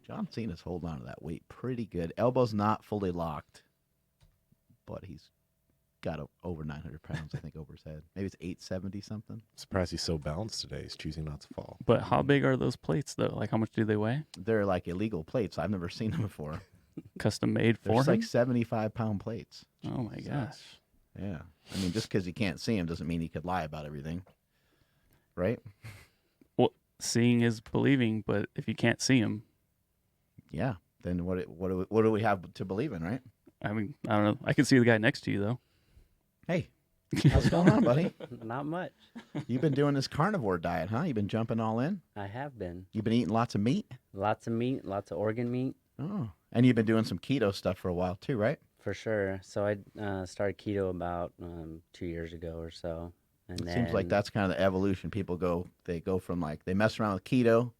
John Cena's holding on to that weight pretty good. Elbow's not fully locked, but he's got over 900 pounds, I think, over his head. Maybe it's 870 something. Surprised he's so balanced today. He's choosing not to fall. But how big are those plates, though? Like, how much do they weigh? They're like illegal plates. I've never seen them before. Custom made for They're him? like 75-pound plates. Oh, my gosh. Yeah. I mean, just because you can't see him doesn't mean he could lie about everything. Right? Well, seeing is believing, but if you can't see him. Yeah. Then what do we have to believe in, right? I mean, I don't know. I can see the guy next to you, though. Hey, what's going on, buddy? Not much. You've been doing this carnivore diet, huh? You've been jumping all in? I have been. You've been eating lots of meat? Lots of meat, lots of organ meat. Oh. And you've been doing some keto stuff for a while too, right? For sure. So I started keto about 2 years ago or so. And then, Seems like that's kind of the evolution. People they go from like, they mess around with keto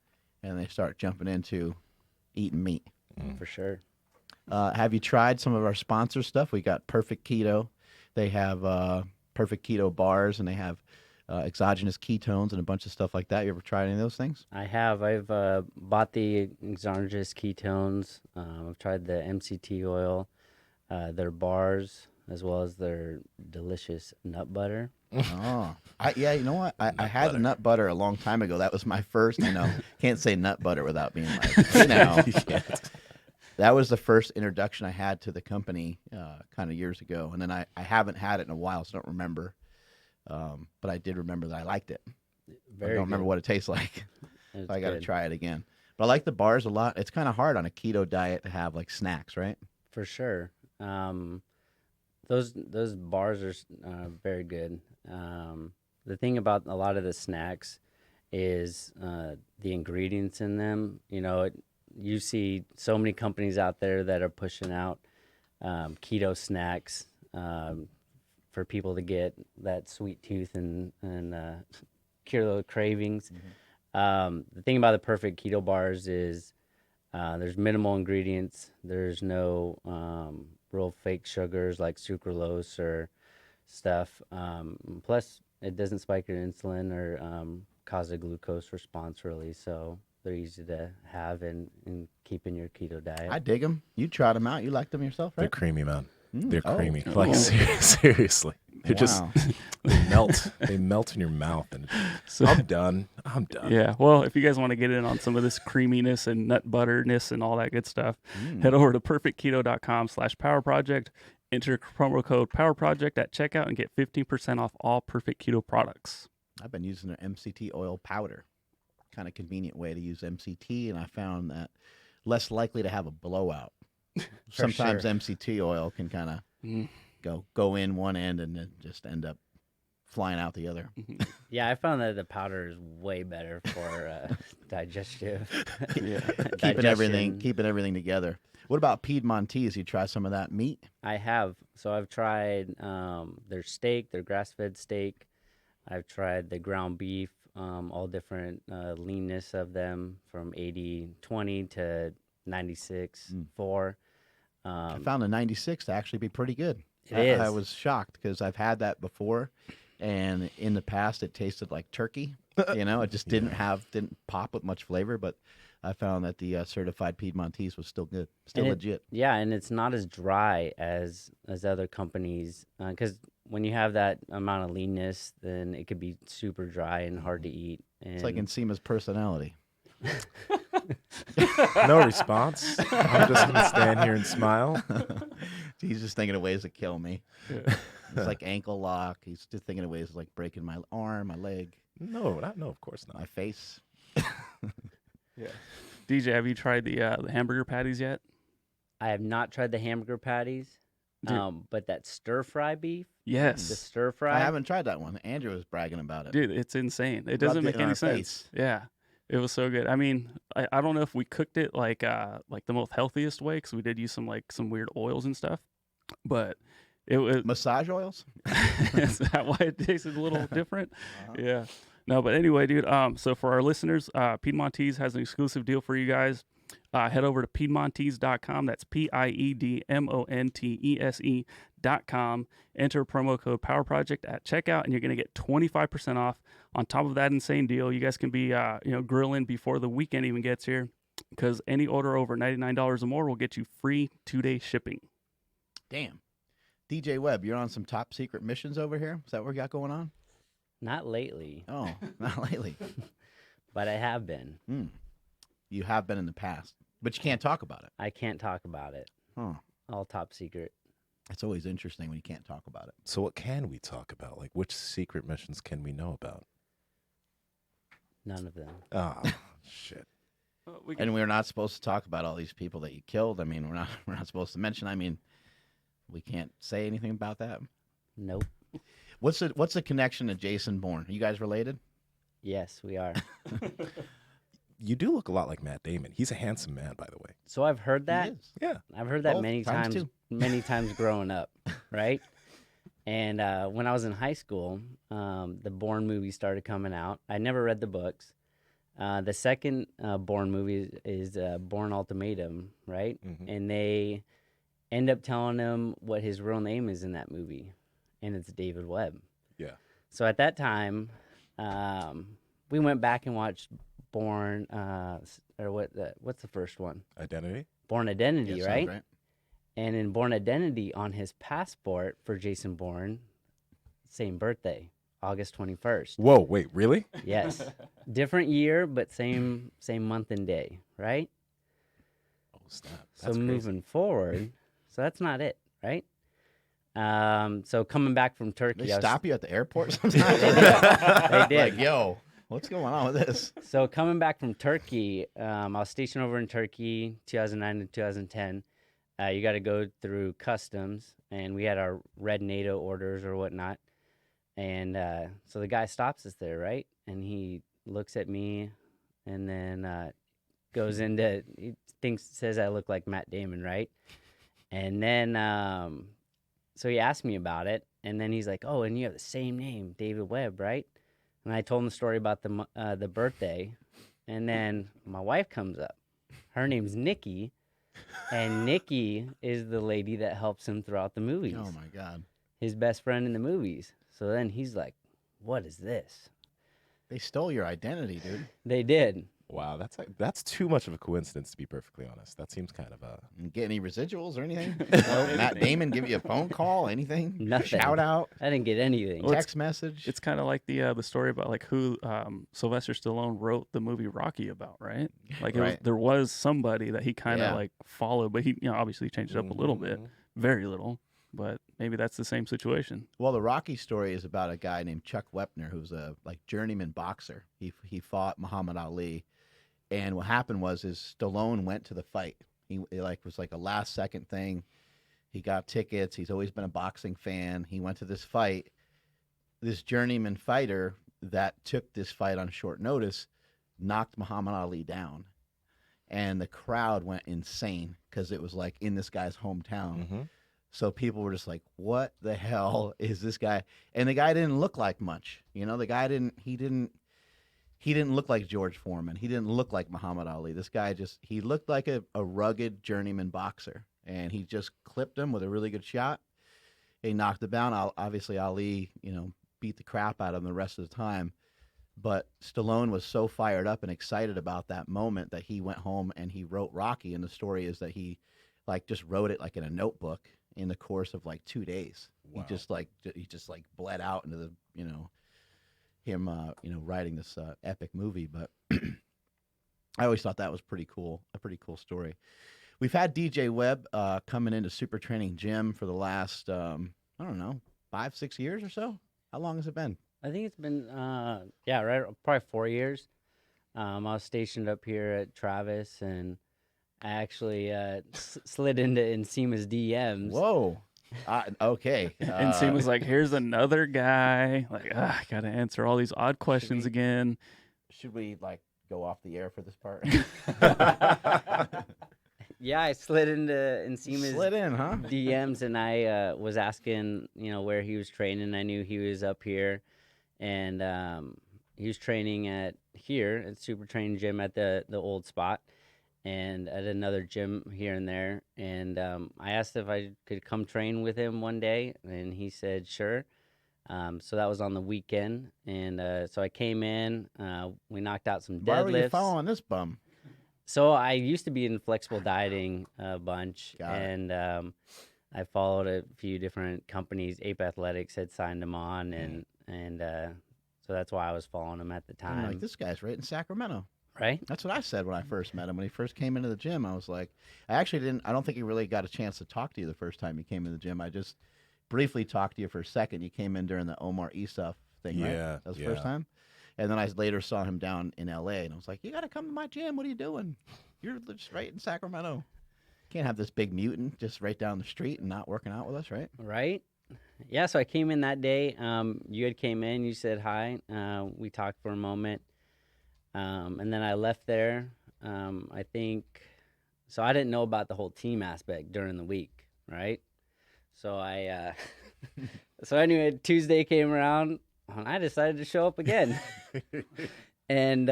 and they start jumping into eating meat. For sure. Have you tried some of our sponsor stuff? We got Perfect Keto. They have Perfect Keto bars, and they have exogenous ketones and a bunch of stuff like that. You ever tried any of those things? I have. I've bought the exogenous ketones. I've tried the MCT oil, their bars, as well as their delicious nut butter. Oh, yeah. You know what? I had the nut butter a long time ago. That was my first. Can't say nut butter without being like, hey, now. That was the first introduction I had to the company kind of years ago. And then I haven't had it in a while, so I don't remember. But I did remember that I liked it. I don't remember what it tastes like. So I got to try it again. But I like the bars a lot. It's kind of hard on a keto diet to have like snacks, right? For sure. Those bars are very good. The thing about a lot of the snacks is the ingredients in them. You see so many companies out there that are pushing out keto snacks for people to get that sweet tooth and cure those cravings. Mm-hmm. The thing about the Perfect Keto bars is there's minimal ingredients. There's no real fake sugars like sucralose or stuff. Plus, it doesn't spike your insulin or cause a glucose response, really. So they're easy to have and keep in your keto diet. I dig them. You tried them out. You liked them yourself, right? They're creamy, man. They're Oh. creamy. Like seriously, they just Wow. they melt. They melt in your mouth, and I'm done. Yeah. Well, if you guys want to get in on some of this creaminess and nut butterness and all that good stuff, head over to perfectketo.com/powerproject. Enter promo code POWERPROJECT at checkout and get 15% off all Perfect Keto products. I've been using their MCT oil powder. Kind of convenient way to use MCT, and I found that less likely to have a blowout. Sometimes sure. MCT oil can kind of go in one end and then just end up flying out the other. Yeah, I found that the powder is way better for digestive. keeping everything together. What about Piedmontese? You try some of that meat? I have. So I've tried their steak, their grass-fed steak. I've tried the ground beef, all different leanness of them from 80-20 to 96-4. I found the 96 to actually be pretty good. It is. I was shocked because I've had that before, and in the past it tasted like turkey. It just didn't pop with much flavor, but I found that the certified Piedmontese was still good, legit. Yeah, and it's not as dry as other companies because when you have that amount of leanness, then it could be super dry and hard to eat. And It's like Nsima's personality. No response. I'm just gonna stand here and smile. He's just thinking of ways to kill me. Yeah. It's like ankle lock. He's just thinking of ways like breaking my arm, my leg, No, of course not. my face. Yeah. DJ, have you tried the hamburger patties yet? I have not tried the hamburger patties, but that stir fry beef, the Yes. stir fry. I haven't tried that one. Andrew was bragging about it. Dude, it's insane. It doesn't Rubbed make it in any our sense. face. Yeah. It was so good. I mean, I don't know if we cooked it like the most healthiest way because we did use some weird oils and stuff, but it was Massage oils? is that why it tasted a little different? Yeah. No, but anyway, dude. So for our listeners, Piedmontese has an exclusive deal for you guys. Head over to Piedmontese.com. That's PIEDMONTESE.com. Enter promo code POWERPROJECT at checkout, and you're going to get 25% off on top of that insane deal. You guys can be, grilling before the weekend even gets here. because any order over $99 or more will get you free 2-day shipping. Damn. DJ Webb, you're on some top secret missions over here? Is that what we got going on? Not lately, Oh, not lately. but I have been. You have been in the past, but you can't talk about it. I can't talk about it. Huh. All top secret. It's always interesting when you can't talk about it. So what can we talk about? Like, which secret missions can we know about? None of them. Oh, shit. And we're not supposed to talk about all these people that you killed. I mean, we're not supposed to mention. I mean, we can't say anything about that. Nope. What's the connection to Jason Bourne? Are you guys related? Yes, we are. You do look a lot like Matt Damon. He's a handsome man, by the way. So I've heard that. He is. Yeah. I've heard that Both many times times, too. many times growing up, right? And when I was in high school, the Bourne movie started coming out. I never read the books. The second Bourne movie is Bourne Ultimatum, right? Mhm. And they end up telling him what his real name is in that movie, and it's David Webb. Yeah. So at that time, we went back and watched Bourne, or what's the first one? Identity? Bourne Identity, Yeah, right? sounds right. And in Bourne Identity, on his passport for Jason Bourne, same birthday, August 21st. Whoa, wait, really? Yes. Different year, but same month and day, right? Oh, snap. So That's crazy. moving forward, so that's not it, right? So coming back from Turkey. They I was- stop you at the airport sometimes. They did. Like, yo, what's going on with this? So coming back from Turkey, I was stationed over in Turkey, 2009 to 2010. You got to go through customs, and we had our red NATO orders or whatnot. And so the guy stops us there, right? And he looks at me, and then goes into, says I look like Matt Damon, right? And then so he asked me about it, and then he's like, "Oh, and you have the same name, David Webb, right?" And I told him the story about the birthday, and then my wife comes up. Her name's Nikki, and Nikki is the lady that helps him throughout the movies. Oh my God. His best friend in the movies. So then he's like, "What is this?" They stole your identity, dude. They did. Wow, that's too much of a coincidence, to be perfectly honest. That seems kind of a... Get any residuals or anything? Matt Damon give you a phone call? Anything? Nothing. Shout out? I didn't get anything. Well, Text message? It's kind of like the story about like who Sylvester Stallone wrote the movie Rocky about, right? Like Right. there was somebody that he kind of Yeah. like followed, but he obviously changed it up a little bit, very little. But maybe that's the same situation. Well, the Rocky story is about a guy named Chuck Wepner, who's a like journeyman boxer. He fought Muhammad Ali, and what happened was Stallone went to the fight. It was like a last second thing. He got tickets. He's always been a boxing fan. He went to this fight. This journeyman fighter that took this fight on short notice knocked Muhammad Ali down, and the crowd went insane because it was like in this guy's hometown. Mm-hmm. So people were just like, "What the hell is this guy?" And the guy didn't look like much. The guy didn't look like George Foreman. He didn't look like Muhammad Ali. This guy he looked like a rugged journeyman boxer, and he just clipped him with a really good shot. He knocked him down. Obviously, Ali, beat the crap out of him the rest of the time. But Stallone was so fired up and excited about that moment that he went home and he wrote Rocky. And the story is that he just wrote it like in a notebook in the course of like 2 days. Wow. He just bled out into the, him, writing this epic movie. But I always thought that was a pretty cool story. We've had DJ Webb coming into Super Training Gym for the last, I don't know, 5-6 years or so. How long has it been? I think it's been, right, probably 4 years. I was stationed up here at Travis, and I actually slid into Nsima's DMs. Whoa. Okay. And Nsima was like, "Here's another guy. Like, I got to answer all these odd questions again." Should we go off the air for this part? Yeah, I slid into Nsima's Slid in, huh? DMs, and I was asking, where he was training. I knew he was up here, and he was training at Super Training Gym at the old spot, and at another gym here and there. And I asked if I could come train with him one day, and he said sure. So that was on the weekend, and so I came in. We knocked out some deadlifts. Why were you following this bum? So I used to be in flexible dieting a bunch, Got it. and I followed a few different companies. Ape Athletics had signed them on, and so that's why I was following them at the I'm like, time. this guy's right in Sacramento. Right? That's what I said when I first met him. When he first came into the gym, I was like, I don't think he really got a chance to talk to you the first time you came in the gym. I just briefly talked to you for a second. You came in during the Omar Isuf thing, right? Yeah, That was the first time. And then I later saw him down in LA, and I was like, you got to come to my gym. What are you doing? You're just right in Sacramento. Can't have this big mutant just right down the street and not working out with us, right? Right? Yeah, so I came in that day. You had came in, you said hi. We talked for a moment. And then I left there. I think, so I didn't know about the whole team aspect during the week, right? So so anyway, Tuesday came around, and I decided to show up again. And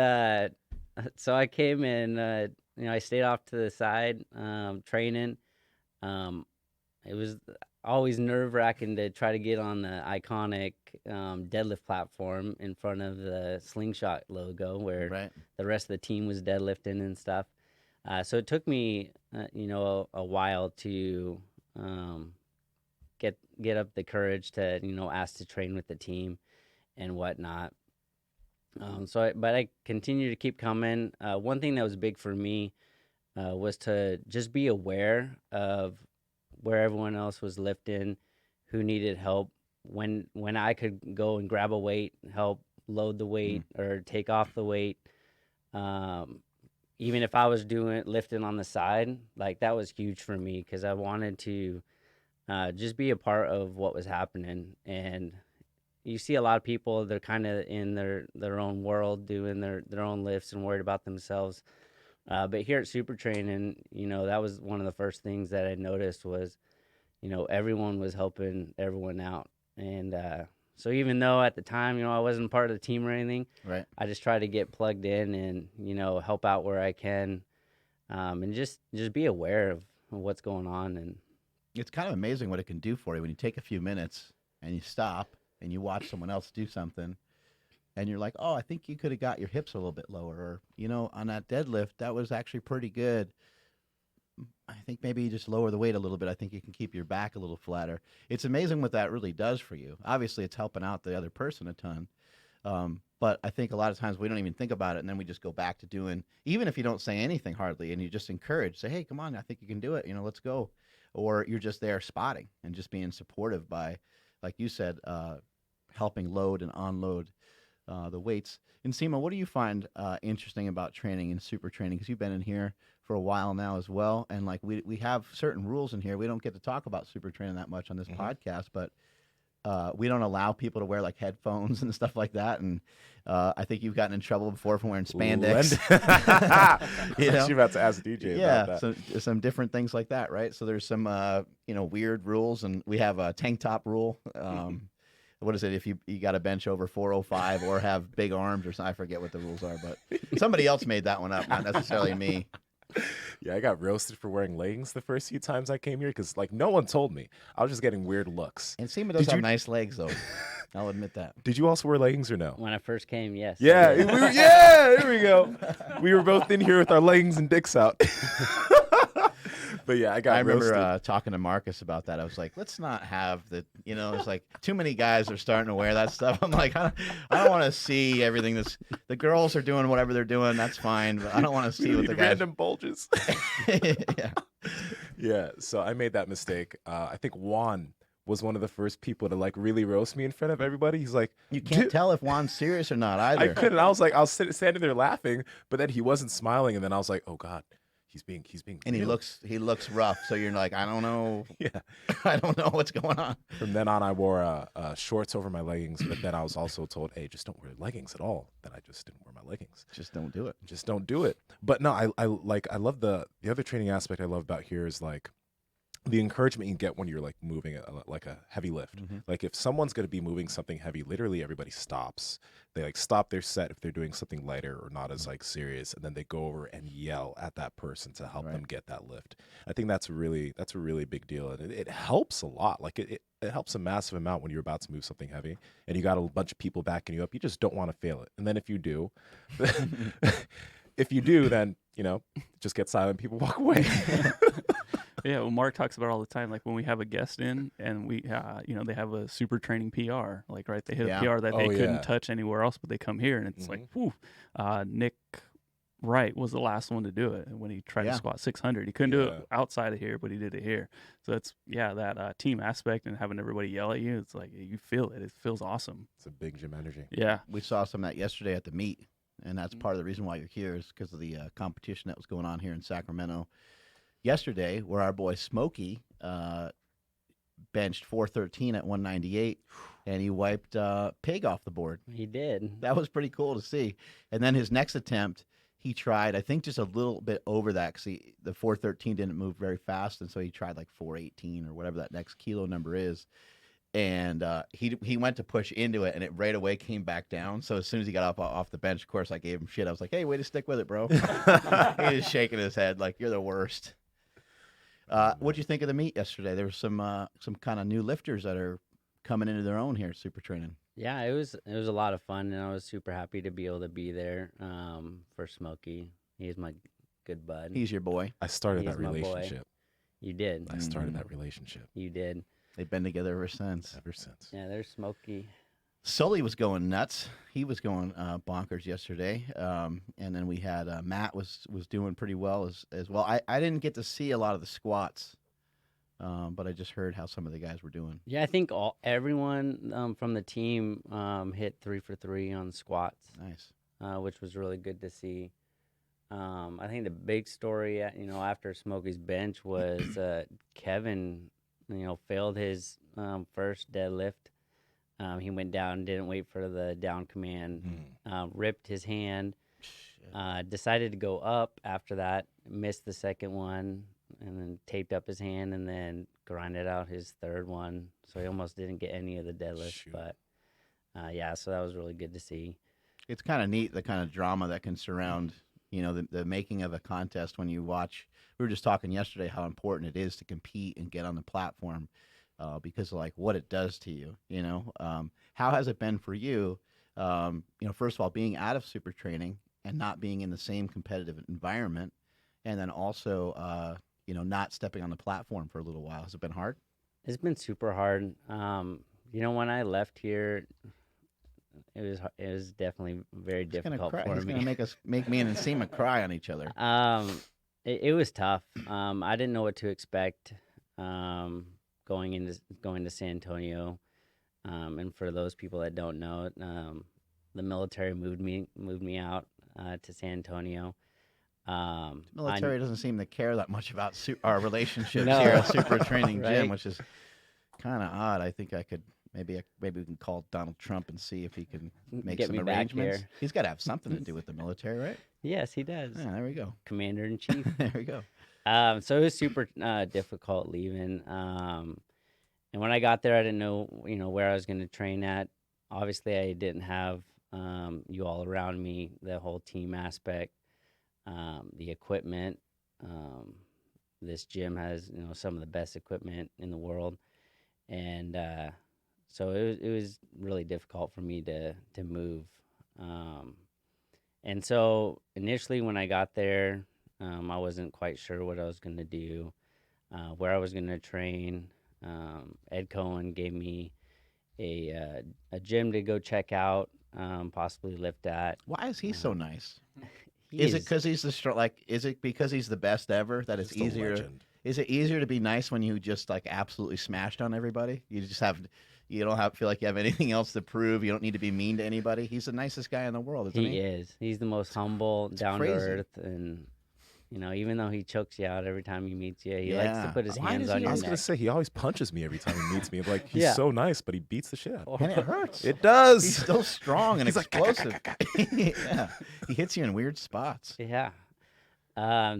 so I came in, I stayed off to the side, training. It was always nerve-wracking to try to get on the iconic deadlift platform in front of the slingshot logo where the rest of the team was deadlifting and stuff. So it took me, a while to get up the courage to, ask to train with the team and whatnot. But I continue to keep coming. One thing that was big for me was to just be aware of where everyone else was lifting, who needed help, when I could go and grab a weight, help load the weight or take off the weight. Even if I was lifting on the side, like that was huge for me because I wanted to just be a part of what was happening. And you see a lot of people, they're kind of in their own world doing their own lifts and worried about themselves. But here at Super Training, that was one of the first things that I noticed was, everyone was helping everyone out. And so even though at the time, I wasn't part of the team or anything, right, I just try to get plugged in and, help out where I can, and just be aware of what's going on. And it's kind of amazing what it can do for you when you take a few minutes and you stop and you watch someone else do something. And you're like, oh, I think you could have got your hips a little bit lower. Or, on that deadlift, that was actually pretty good. I think maybe you just lower the weight a little bit. I think you can keep your back a little flatter. It's amazing what that really does for you. Obviously, it's helping out the other person a ton. But I think a lot of times we don't even think about it, and then we just go back to doing, even if you don't say anything hardly, and you just encourage, say, hey, come on, I think you can do it. Let's go. Or you're just there spotting and just being supportive by, like you said, helping load and unload the weights. Nsima, what do you find interesting about training and super training? Because you've been in here for a while now as well, and like we have certain rules in here. We don't get to talk about super training that much on this podcast, but we don't allow people to wear like headphones and stuff like that. And I think you've gotten in trouble before from wearing spandex. You're about to ask DJ about that. So some different things like that, right? So there's some weird rules, and we have a tank top rule. What is it? If you got to bench over 405 or have big arms or something, I forget what the rules are, but somebody else made that one up, not necessarily me. Yeah, I got roasted for wearing leggings the first few times I came here because no one told me. I was just getting weird looks. And Nsima does have nice legs, though. I'll admit that. Did you also wear leggings or no? when I first came, yes. Yeah, here we go. We were both in here with our leggings and dicks out. But yeah, I remember talking to Marcus about that. I was like, let's not have the, it's like too many guys are starting to wear that stuff. I'm like, I don't want to see everything the girls are doing whatever they're doing. That's fine. But I don't want to see what the guys. Random bulges. Yeah. Yeah. So I made that mistake. I think Juan was one of the first people to like really roast me in front of everybody. He's like, you can't tell if Juan's serious or not either. I couldn't. I was standing there laughing, but then he wasn't smiling. And then I was like, oh God. He's being and real. he looks rough, so you're like, I don't know. Yeah. I don't know what's going on. From then on, I wore shorts over my leggings, but then I was also told, hey, just don't wear leggings at all. Then I just didn't wear my leggings. Just don't do it. Just don't do it. But no, I love the other training aspect I love about here is like the encouragement you get when you're like moving like a heavy lift. Mm-hmm. Like if someone's going to be moving something heavy, literally everybody stops. They like stop their set if they're doing something lighter or not as like serious, and then they go over and yell at that person to help them get that lift. I think that's a really big deal, and it helps a lot. Like it helps a massive amount when you're about to move something heavy and you got a bunch of people backing you up. You just don't want to fail it, and then if you do, then just get silent. People walk away. Yeah, well, Mark talks about it all the time. Like when we have a guest in, and we, they have a super training PR. Like, right, they hit a PR that they couldn't touch anywhere else, but they come here, and it's like, whew. Nick Wright was the last one to do it when he tried to squat 600. He couldn't do it outside of here, but he did it here. So it's that team aspect and having everybody yell at you. It's like you feel it. It feels awesome. It's a big gym energy. Yeah, we saw some of that yesterday at the meet, and that's part of the reason why you're here is because of the competition that was going on here in Sacramento yesterday, where our boy Smokey benched 413 at 198, and he wiped Pig off the board. He did. That was pretty cool to see. And then his next attempt, he tried, I think, just a little bit over that because the 413 didn't move very fast, and so he tried like 418 or whatever that next kilo number is. And he went to push into it, and it right away came back down. So as soon as he got off the bench, of course, I gave him shit. I was like, hey, way to stick with it, bro. He was shaking his head like, you're the worst. What'd you think of the meet yesterday? There were some kind of new lifters that are coming into their own here at Super Training. Yeah, it was a lot of fun, and I was super happy to be able to be there for Smokey. He's my good bud. He's your boy. I started He's that my boy. relationship. You did. I started that relationship. You did. They've been together ever since. Yeah, there's Smokey. Sully was going nuts. He was going bonkers yesterday. And then we had Matt was doing pretty well as well. I didn't get to see a lot of the squats, but I just heard how some of the guys were doing. Yeah, I think everyone from the team hit 3 for 3 on squats. Nice. Which was really good to see. I think the big story, after Smokey's bench was Kevin, failed his first deadlift. He went down, didn't wait for the down command, ripped his hand, decided to go up after that, missed the second one, and then taped up his hand and then grinded out his third one. So he almost didn't get any of the deadlifts. Shoot. But, so that was really good to see. It's kind of neat, the kind of drama that can surround, the making of a contest when you watch. We were just talking yesterday how important it is to compete and get on the platform because of, like, what it does to you, How has it been for you, first of all, being out of Super Training and not being in the same competitive environment, and then also, not stepping on the platform for a little while? Has it been hard? It's been super hard. When I left here, it was definitely very difficult for me. He's gonna make me and Nsima cry on each other. It was tough. I didn't know what to expect going to San Antonio. And for those people that don't know, the military moved me out to San Antonio. The military doesn't seem to care that much about our relationships No. here at Super Training Right? Gym, which is kind of odd. I think I could maybe we can call Donald Trump and see if he can make Get some me back arrangements. here. He's got to have something to do with the military, right? Yes, he does. Yeah, there we go. Commander-in-Chief. There we go. So it was super difficult leaving. And when I got there, I didn't know, where I was going to train at. Obviously, I didn't have you all around me, the whole team aspect, the equipment. This gym has, some of the best equipment in the world. And so it was really difficult for me to move. And so initially when I got there, I wasn't quite sure what I was going to do, where I was going to train. Ed Cohen gave me a gym to go check out, possibly lift at. Why is he so nice? He Is it because he's is it because he's the best ever that it's Just a easier? legend. Is it easier to be nice when you just like absolutely smashed on everybody? You don't feel like you have anything else to prove. You don't need to be mean to anybody. He's the nicest guy in the world, isn't he? He is. He's the most humble, down to crazy. earth, and even though he chokes you out every time he meets you, he likes to Yeah. put his Why hands does on he your I was neck. gonna say he always punches me every time he meets me. Like he's Yeah. so nice, but he beats the shit out of me. And it hurts. It does. He's still strong and He's like, explosive. Yeah. He hits you in weird spots. Yeah.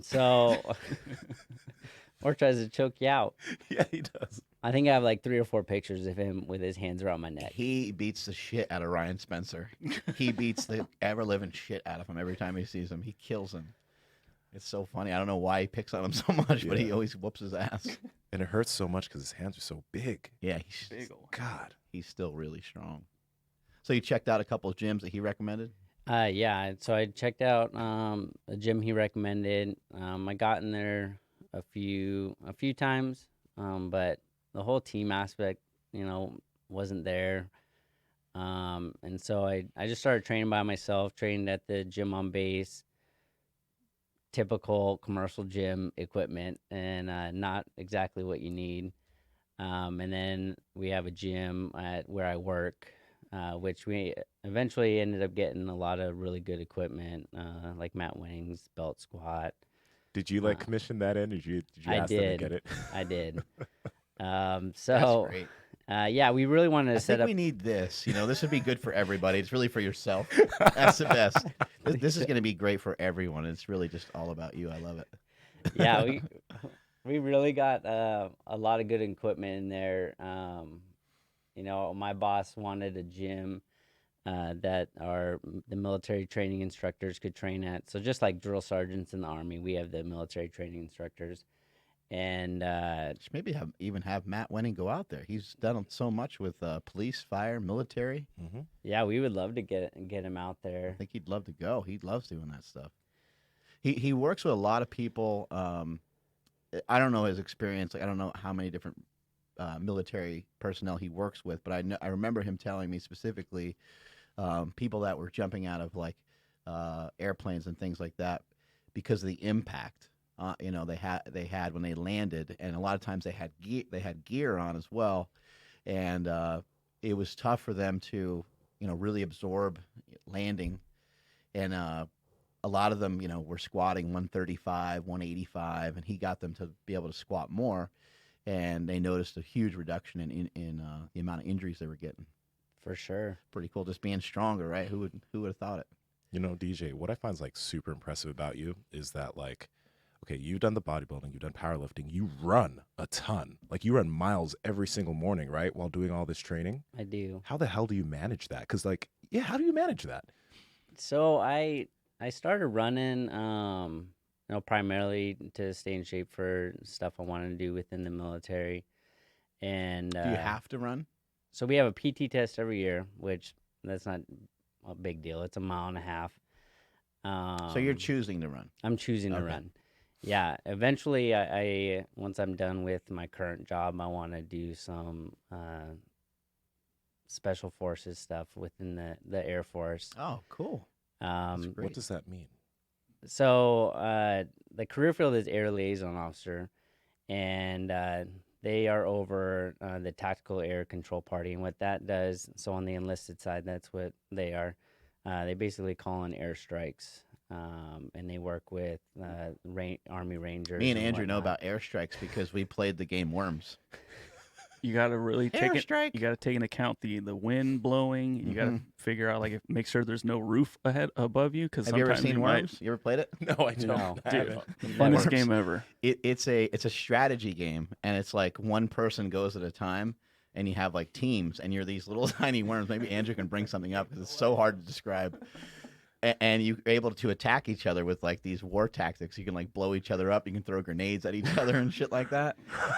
So, or tries to choke you out. Yeah, he does. I think I have like 3 or 4 pictures of him with his hands around my neck. He beats the shit out of Ryan Spencer. He beats the ever-living shit out of him every time he sees him. He kills him. It's so funny. I don't know why he picks on him so much, but he Yeah. always whoops his ass. And it hurts so much because his hands are so big. Yeah, God. he's still really strong. So you checked out a couple of gyms that he recommended? Yeah, so I checked out a gym he recommended. I got in there a few times, but the whole team aspect, wasn't there. And so I just started training by myself, trained at the gym on base, typical commercial gym equipment, and not exactly what you need. And then we have a gym at where I work, which we eventually ended up getting a lot of really good equipment, like mat wings, belt squat. Did you like commission that in? Or did you ask them to get it? I did. That's So great. yeah, we really wanted to I set think up. we need this. This would be good for everybody. It's really for yourself. That's the best. This is going to be great for everyone. It's really just all about you. I love it. Yeah, we really got a lot of good equipment in there. My boss wanted a gym that the military training instructors could train at. So just like drill sergeants in the Army, we have the military training instructors. And Just maybe have Matt Wenning go out there. He's done so much with police, fire, military. Mm-hmm. yeah, we would love to get him out I there. think he'd love to go. He loves doing that stuff. He works with a lot of people. I don't know his experience. Like, I don't know how many different military personnel he works with, but I remember him telling me specifically people that were jumping out of like airplanes and things like that because of the impact. They had when they landed, and a lot of times they had gear on as well, and it was tough for them to really absorb landing, and a lot of them were squatting 135, 185, and he got them to be able to squat more, and they noticed a huge reduction in the amount of injuries they were getting. For sure. Pretty cool, just being stronger, right? Who would have thought it? DJ, what I find is like super impressive about you is that like, okay, you've done the bodybuilding, you've done powerlifting, you run a ton. Like you run miles every single morning, right? While doing all this training. I do. How the hell do you manage that? Because like, yeah, how do you manage that? So I started running, primarily to stay in shape for stuff I wanted to do within the military. And Do you have to run? so we have a PT test every year, which that's not a big deal. It's a mile and a half. So you're choosing to run. I'm choosing to Okay. run. Yeah. Eventually, I once I'm done with my current job, I want to do some special forces stuff within the Air Force. Oh, cool. Um, great. What does that mean? So the career field is Air Liaison Officer, and they are over the Tactical Air Control Party. And what that does, so on the enlisted side, that's what they are. They basically call in airstrikes, and they work with Army Rangers. Me and Andrew know whatnot. about airstrikes because we played the game Worms. You got to really Airstrike. You got to take into account the wind blowing. You got to figure out make sure there's no roof above you because Have you ever sometimes seen Worms? You ever played it? No, I don't. No. I Dude, haven't. the funnest Worms. game ever. It's a strategy game, and it's like one person goes at a time, and you have like teams, and you're these little tiny worms. Maybe Andrew can bring something up because it's so hard to describe. And you're able to attack each other with like these war tactics. You can like blow each other up. You can throw grenades at each other and shit like that.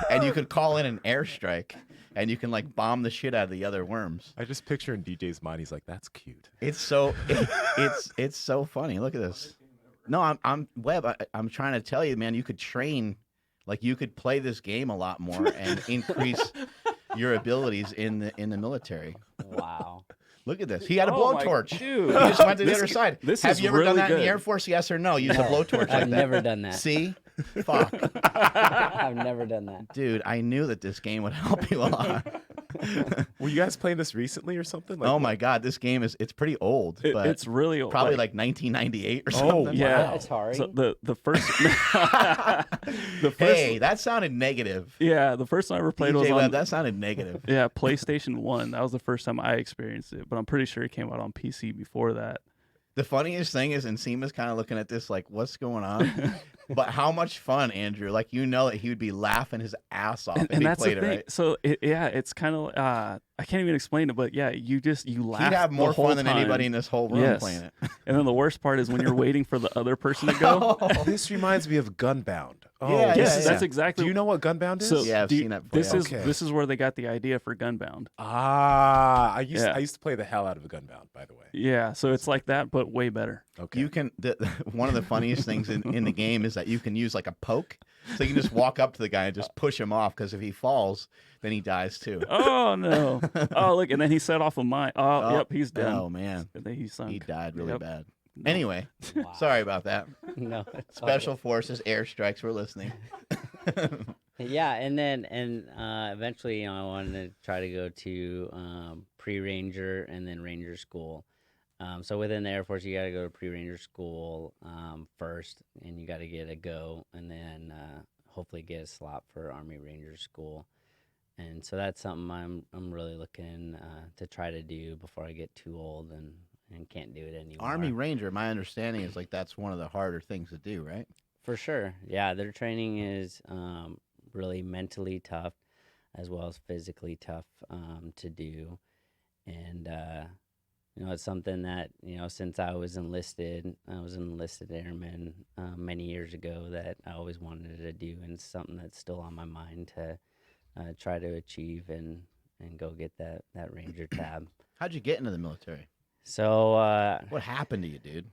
And you could call in an airstrike, and you can like bomb the shit out of the other worms. I just picture in DJ's mind, he's like, "That's cute." It's so it's so funny. Look at this. No, I'm Webb. I'm trying to tell you, man. You could train, like you could play this game a lot more and increase your abilities in the military. Wow. Look at this. He had a Oh my- blowtorch. dude. He just went to the other side. this Have is you ever done really that in the good. Air Force? Yes or no? Use a blowtorch like I've that. never done that. See? Fuck. I've never done that. Dude, I knew that this game would help you a lot. Were you guys playing this recently or something? Like, Oh my God, this game it's pretty old, but It's really old. probably like 1998 or something. Oh, yeah. Wow. Sorry. So the first the first Hey, that sounded negative. yeah, the first time I ever played was DJ on Webb, that sounded negative. yeah, PlayStation 1. That was the first time I experienced it, but I'm pretty sure it came out on PC before that. The funniest thing is Nsima's kind of looking at this like, what's going on? But how much fun, Andrew. Like, that he would be laughing his ass off if And he that's played the it, thing. right? So it's kind of I can't even explain it, but yeah, you laugh. He'd have more the whole fun than time. anybody in this whole room Yes. playing it. And then the worst part is when you're waiting for the other person to go. This reminds me of Gunbound. Oh, Yeah, Yes, yeah. that's exactly. Do you know what Gunbound is? So Yeah, I've seen that before. This is Okay. this is where they got the idea for Gunbound. I used Yeah. I used to play the hell out of a Gunbound, by the way. Yeah, so it's like that, but way better. Okay. You can. One of the funniest things in the game is that you can use like a poke, so you can just walk up to the guy and just push him off. Because if he falls, then he dies too. Oh no! Oh look, and then he set off a mine. Oh, yep, he's done. Oh man, And then he sunk. he died really Yep. bad. No. Anyway, Wow. sorry about that. No. it's all Special Forces airstrikes. We're listening. Yeah, and then eventually, I wanted to try to go to pre-ranger and then ranger school. So within the Air Force, you got to go to pre-ranger school first, and you got to get a go, and then hopefully get a slot for Army Ranger school. And so that's something I'm really looking to try to do before I get too old and can't do it anymore. Army Ranger. My understanding is like that's one of the harder things to do, right? For sure. Yeah, their training is really mentally tough as well as physically tough to do. And, it's something that, since I was an enlisted airman many years ago that I always wanted to do, and it's something that's still on my mind to try to achieve and go get that Ranger tab. How'd you get into the military? So What happened to you, dude?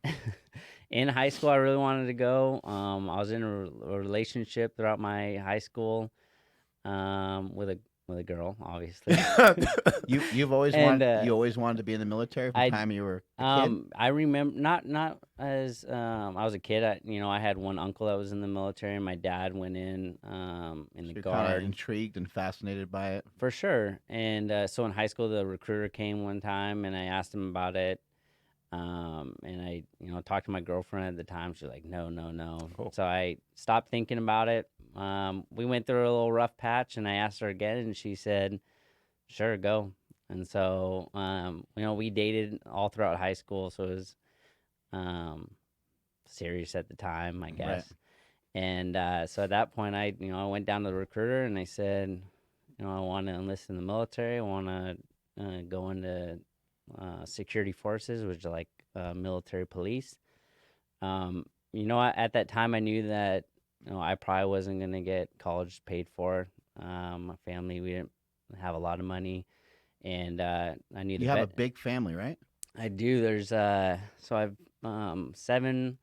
in high school, I really wanted to go. I was in a relationship throughout my high school with a girl, obviously. You've always And, wanted you always wanted to be in the military from the time you were a kid? I remember not as I was a kid. I had one uncle that was in the military, and my dad went in the You're kind of guard. intrigued and fascinated by it. For sure. And so in high school, the recruiter came one time, and I asked him about it. And I, talked to my girlfriend at the time. She's like, no. Oh. So I stopped thinking about it. We went through a little rough patch, and I asked her again, and she said, sure, go. And so, we dated all throughout high school. So it was serious at the time, I guess. Right. And so at that point, I went down to the recruiter, and I said, I want to enlist in the military. I want to go into security forces, which are like military police. At that time, I knew that I probably wasn't going to get college paid for. My family, we didn't have a lot of money, and I knew You have a big family, right? I do. There's so I've 7.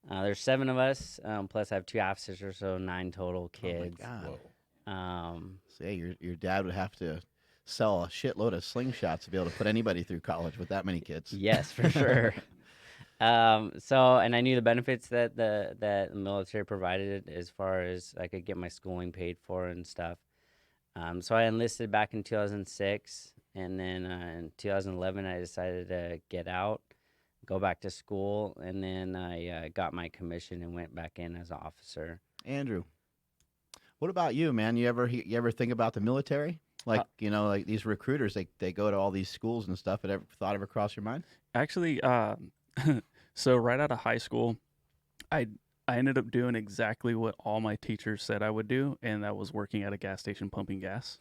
There's 7 of us. Plus, I have 2 half sisters, so 9 total kids. Oh my God. Whoa. So yeah, your dad would have to sell a shitload of slingshots to be able to put anybody through college with that many kids. Yes, for sure. And I knew the benefits that the military provided as far as I could get my schooling paid for and stuff. So I enlisted back in 2006, and then in 2011 I decided to get out, go back to school, and then I got my commission and went back in as an officer. Andrew, what about you, man? You ever think about the military? Like like these recruiters, they go to all these schools and stuff. Thought ever crossed your mind? Actually, so right out of high school, I ended up doing exactly what all my teachers said I would do, and that was working at a gas station pumping gas.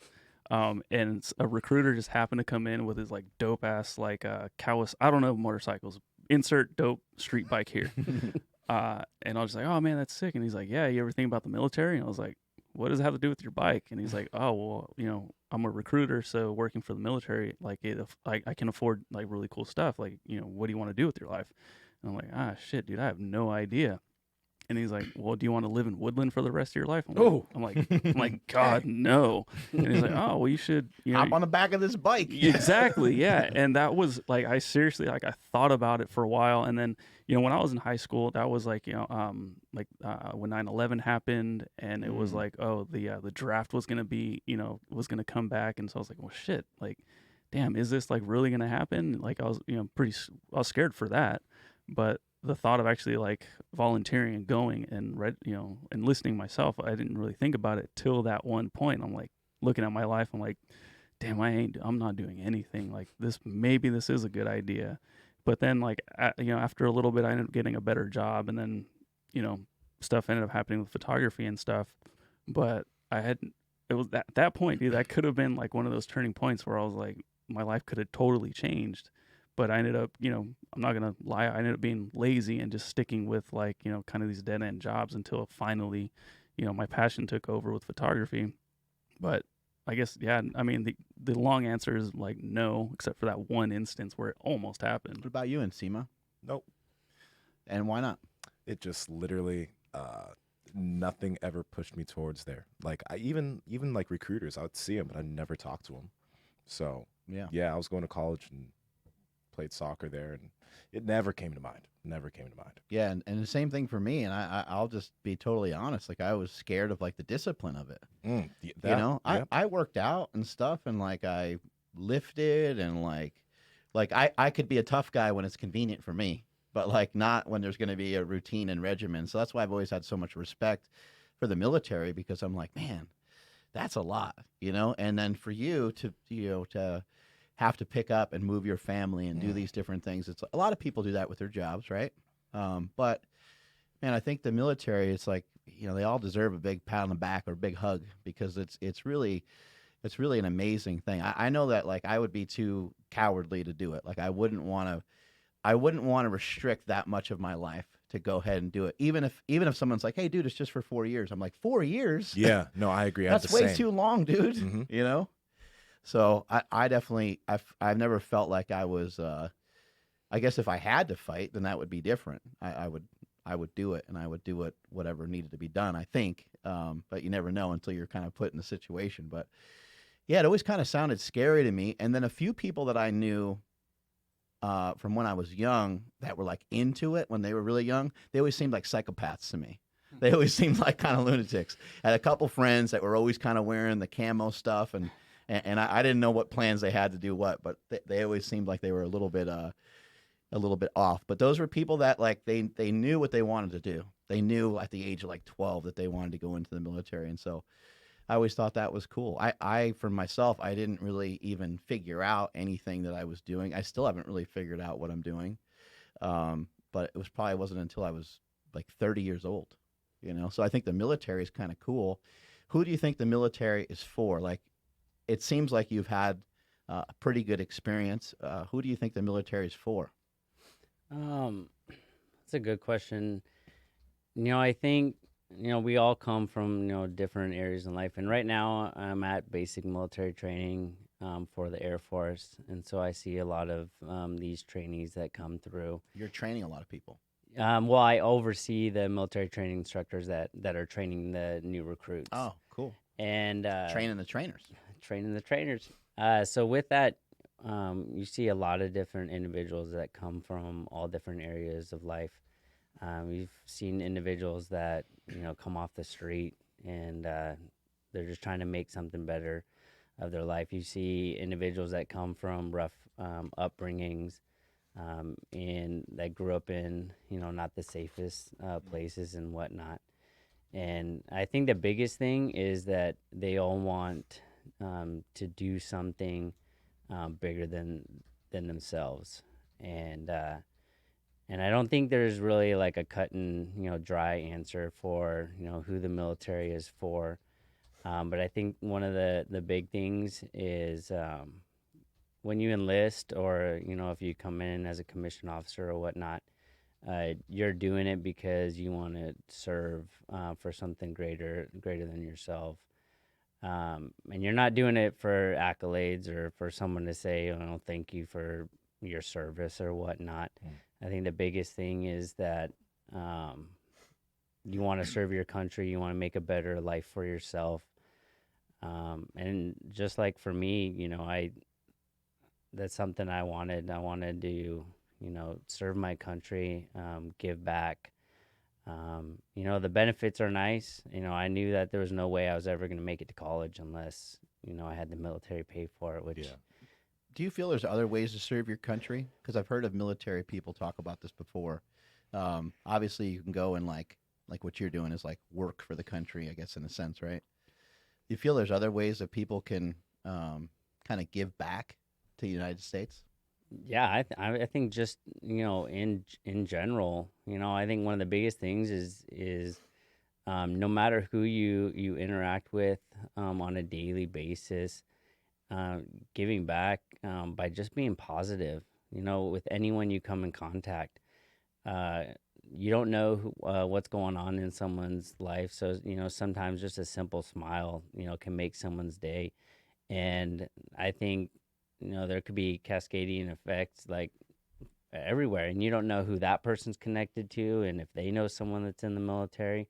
And a recruiter just happened to come in with his like dope ass like I don't know motorcycles. Insert dope street bike here. And I was like, oh man, that's sick. And he's like, yeah, you ever think about the military? And I was like, what does it have to do with your bike? And he's like, oh well, I'm a recruiter, so working for the military, like I can afford like really cool stuff. Like what do you want to do with your life? And I'm like, shit, dude, I have no idea. And he's like, well, do you want to live in Woodland for the rest of your life? I'm like, God, no. And he's like, oh, well, you should, hop on the back of this bike. Exactly, yeah. And that was like, I seriously, like, I thought about it for a while. And then, when I was in high school, that was like, when 9/11 happened, and it was like, oh, the draft was gonna be, was gonna come back, and so I was like, well, shit, like, damn, is this like really gonna happen? Like, I was, I was scared for that, but the thought of actually like volunteering and going and enlisting myself, I didn't really think about it till that one point. I'm like looking at my life, I'm like, damn, I'm not doing anything like this. Maybe this is a good idea. But then like, after a little bit, I ended up getting a better job, and then, stuff ended up happening with photography and stuff. But it was at that point, dude, that could have been like one of those turning points where I was like, my life could have totally changed. But I ended up, I'm not going to lie, I ended up being lazy and just sticking with like, kind of these dead end jobs until finally, my passion took over with photography. But I guess, yeah, I mean, the long answer is like no, except for that one instance where it almost happened. What about you, Nsima? Nope. And why not? It just literally nothing ever pushed me towards there. Like I even like recruiters, I would see them, but I never talked to them. So yeah, I was going to college and played soccer there, and it never came to mind. Never came to mind. Yeah, and the same thing for me. And I'll just be totally honest. Like I was scared of like the discipline of it. I worked out and stuff, and like I lifted, and like I could be a tough guy when it's convenient for me, but like not when there's going to be a routine and regimen. So that's why I've always had so much respect for the military, because I'm like, man, that's a lot, And then for you to to have to pick up and move your family and do these different things. It's a lot of people do that with their jobs, right? But man, I think the military, it's like, they all deserve a big pat on the back or a big hug, because it's really an amazing thing. I know that like I would be too cowardly to do it. Like I wouldn't want to restrict that much of my life to go ahead and do it. Even if someone's like, "Hey dude, it's just for 4 years." I'm like, 4 years? Yeah, no, I agree. That's way too long, dude. Mm-hmm. So I definitely, I've never felt like I was, I guess if I had to fight, then that would be different. I would do it, and I would do it, whatever needed to be done, I think. But you never know until you're kind of put in the situation. But yeah, it always kind of sounded scary to me. And then a few people that I knew from when I was young that were like into it when they were really young, they always seemed like psychopaths to me. They always seemed like kind of lunatics. I had a couple friends that were always kind of wearing the camo stuff, and I didn't know what plans they had to do what, but they always seemed like they were a little bit off. But those were people that like they knew what they wanted to do. They knew at the age of like 12 that they wanted to go into the military, and so I always thought that was cool. I for myself, I didn't really even figure out anything that I was doing. I still haven't really figured out what I'm doing, but it probably wasn't until I was like 30 years old, So I think the military is kind of cool. Who do you think the military is for? Like, it seems like you've had a pretty good experience. Who do you think the military is for? That's a good question. I think, we all come from, different areas in life. And right now I'm at basic military training for the Air Force. And so I see a lot of these trainees that come through. You're training a lot of people. Well, I oversee the military training instructors that are training the new recruits. Oh, cool. And training the trainers. Training the trainers. So with that, you see a lot of different individuals that come from all different areas of life. We've seen individuals that come off the street and they're just trying to make something better of their life. You see individuals that come from rough upbringings and that grew up in not the safest places and whatnot. And I think the biggest thing is that they all want to do something bigger than themselves, and I don't think there's really like a cut and dry answer for who the military is for, but I think one of the big things is when you enlist, or if you come in as a commissioned officer or whatnot, you're doing it because you want to serve for something greater than yourself. And you're not doing it for accolades or for someone to say, thank you for your service or whatnot. I think the biggest thing is that you want to serve your country. You want to make a better life for yourself. And just like for me, that's something I wanted. I wanted to, serve my country, give back. The benefits are nice. I knew that there was no way I was ever going to make it to college unless, I had the military pay for it, which... Yeah. Do you feel there's other ways to serve your country? Because I've heard of military people talk about this before. Obviously, you can go and like what you're doing is like work for the country, I guess, in a sense, right? Do you feel there's other ways that people can kind of give back to the United States? Yeah, I think just in general, I think one of the biggest things is no matter who you interact with on a daily basis, giving back by just being positive, with anyone you come in contact. you don't know what's going on in someone's life. So, sometimes just a simple smile, can make someone's day. And I think, there could be cascading effects like everywhere, and you don't know who that person's connected to and if they know someone that's in the military.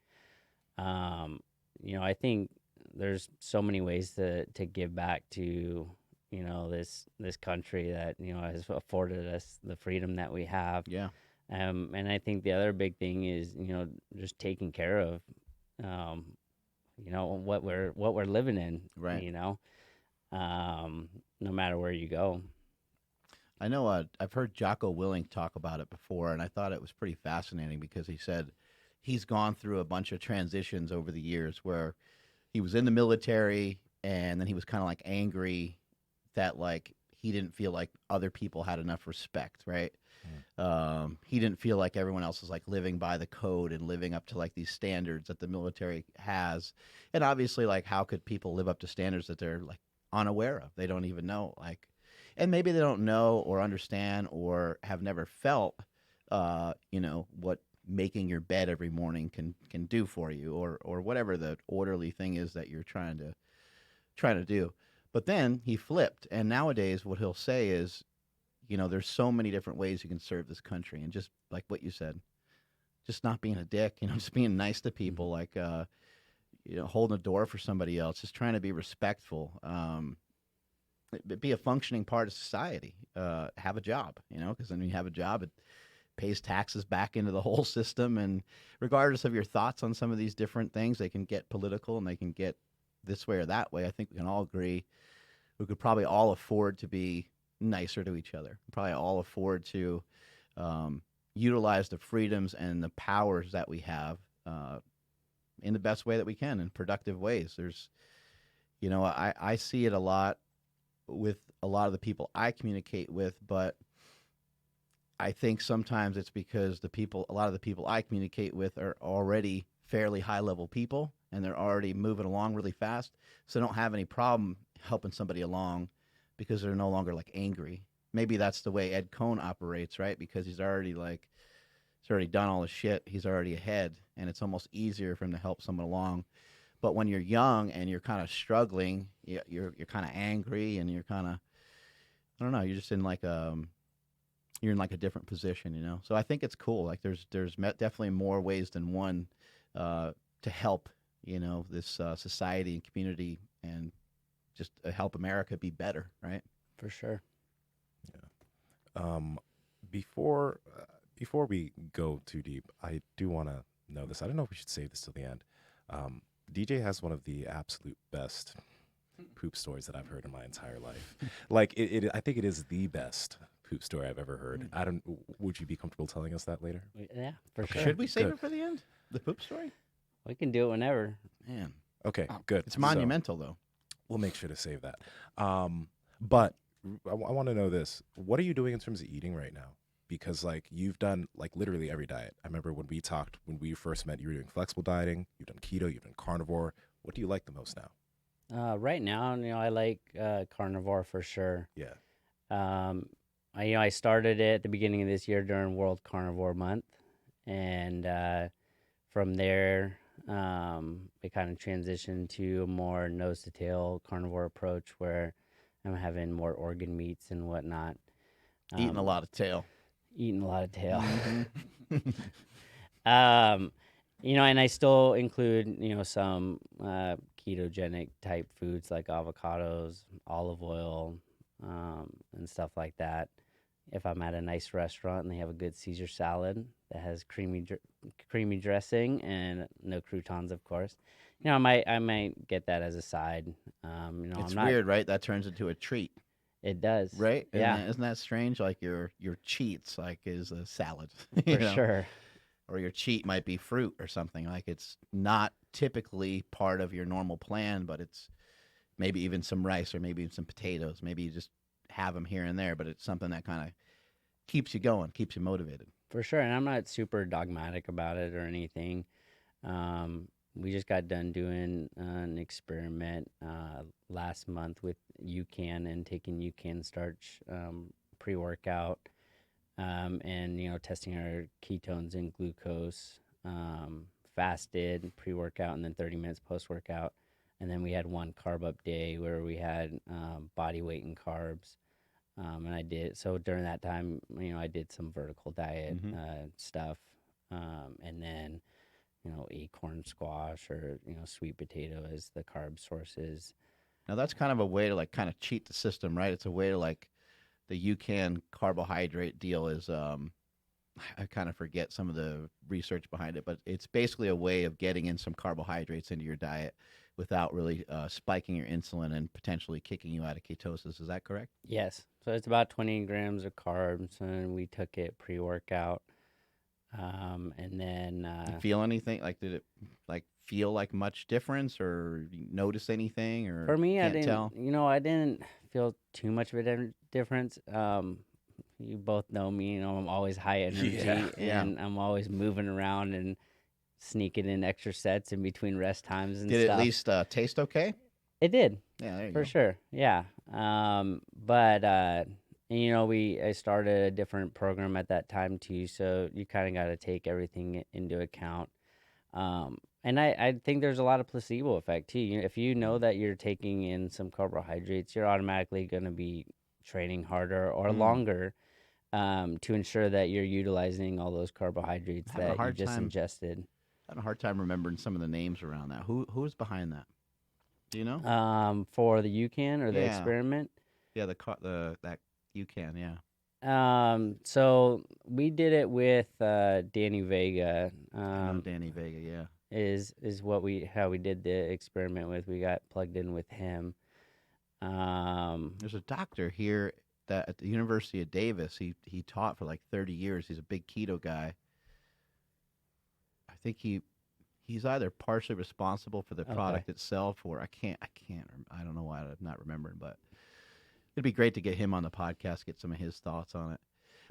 I think there's so many ways to give back to, this country that, has afforded us the freedom that we have. Yeah. And I think the other big thing is, just taking care of, what we're living in, Right. No matter where you go. I know I've heard Jocko Willink talk about it before, and I thought it was pretty fascinating because he said he's gone through a bunch of transitions over the years where he was in the military and then he was kind of like angry that like he didn't feel like other people had enough respect, right? He didn't feel like everyone else was like living by the code and living up to like these standards that the military has. And obviously, like, how could people live up to standards that they're like unaware of? They don't even know, like, and maybe they don't know or understand or have never felt, what making your bed every morning can do for you, or whatever the orderly thing is that you're trying to do. But then he flipped, and nowadays what he'll say is, there's so many different ways you can serve this country, and just like what you said, just not being a dick, just being nice to people, like holding a door for somebody else, just trying to be respectful, be a functioning part of society, have a job, because then when you have a job, it pays taxes back into the whole system, and regardless of your thoughts on some of these different things, they can get political and they can get this way or that way. I think we can all agree we could probably all afford to be nicer to each other. Probably all afford to utilize the freedoms and the powers that we have in the best way that we can, in productive ways. There's, I see it a lot with a lot of the people I communicate with, but I think sometimes it's because a lot of the people I communicate with are already fairly high level people, and they're already moving along really fast, so they don't have any problem helping somebody along because they're no longer like angry. Maybe that's the way Ed Cohn operates, right? Because he's already done all the shit. He's already ahead, and it's almost easier for him to help someone along. But when you're young and you're kind of struggling, you're kind of angry, and you're kind of, I don't know, you're just in like you're in like a different position, So I think it's cool. Like there's definitely more ways than one to help, this society and community, and just help America be better, right? For sure. Yeah. Before we go too deep, I do want to know this. I don't know if we should save this till the end. DJ has one of the absolute best poop stories that I've heard in my entire life. Like I think it is the best poop story I've ever heard. Would you be comfortable telling us that later? Yeah, for sure. Should we save it for the end? The poop story? We can do it whenever. Man. Okay, good. It's monumental, though. We'll make sure to save that. But I want to know this. What are you doing in terms of eating right now? Because like you've done like literally every diet. I remember when we talked, when we first met, you were doing flexible dieting. You've done keto. You've done carnivore. What do you like the most now? Right now, I like carnivore for sure. Yeah. I started it at the beginning of this year during World Carnivore Month, and from there, it kind of transitioned to a more nose-to-tail carnivore approach where I'm having more organ meats and whatnot. Eating a lot of tail. Eating a lot of tail. Mm-hmm. And I still include, some ketogenic type foods like avocados, olive oil, and stuff like that. If I'm at a nice restaurant and they have a good Caesar salad that has creamy dressing and no croutons, of course, I might get that as a side. It's weird, right? That turns into a treat. It does, right? Yeah, isn't that strange? Like your cheats, like, is a salad, for sure. Or your cheat might be fruit or something. Like it's not typically part of your normal plan, but it's maybe even some rice or maybe even some potatoes. Maybe you just have them here and there, but it's something that kind of keeps you going, keeps you motivated. For sure, and I'm not super dogmatic about it or anything. We just got done doing an experiment last month with UCAN and taking UCAN starch pre-workout and testing our ketones and glucose. Fasted pre-workout and then 30 minutes post-workout, and then we had one carb up day where we had body weight and carbs. And I did so during that time. I did some vertical diet stuff, and then acorn squash or sweet potato as the carb sources. Now that's kind of a way to like kind of cheat the system, right? It's a way to like the UCAN carbohydrate deal is I kind of forget some of the research behind it, but it's basically a way of getting in some carbohydrates into your diet without really spiking your insulin and potentially kicking you out of ketosis. Is that correct? Yes. So it's about 20 grams of carbs, and we took it pre-workout. And then You feel anything? Like did it like feel like much difference, or you notice anything? Or for me, I can't didn't. tell? I didn't feel too much of a difference. You both know me. I'm always high energy, Yeah. and I'm always moving around and sneaking in extra sets in between rest times and Did it stuff. at least taste okay? It did. Yeah, there you For go. sure, yeah. But I started a different program at that time too, so you kind of got to take everything into account. And I think there's a lot of placebo effect too. If you know that you're taking in some carbohydrates, you're automatically going to be training harder or longer to ensure that you're utilizing all those carbohydrates Having a that you hard just time. ingested. I had a hard time remembering some of the names around that. Who's behind that? Do you know? For the UCAN or the Yeah. experiment. Yeah, that UCAN, yeah. So we did it with Danny Vega. I know Danny Vega, yeah. Is how we did the experiment with. We got plugged in with him. There's a doctor here that at the University of Davis. He taught for like 30 years. He's a big keto guy. I think he's either partially responsible for the product itself, or I don't know why I'm not remembering, but it'd be great to get him on the podcast, get some of his thoughts on it.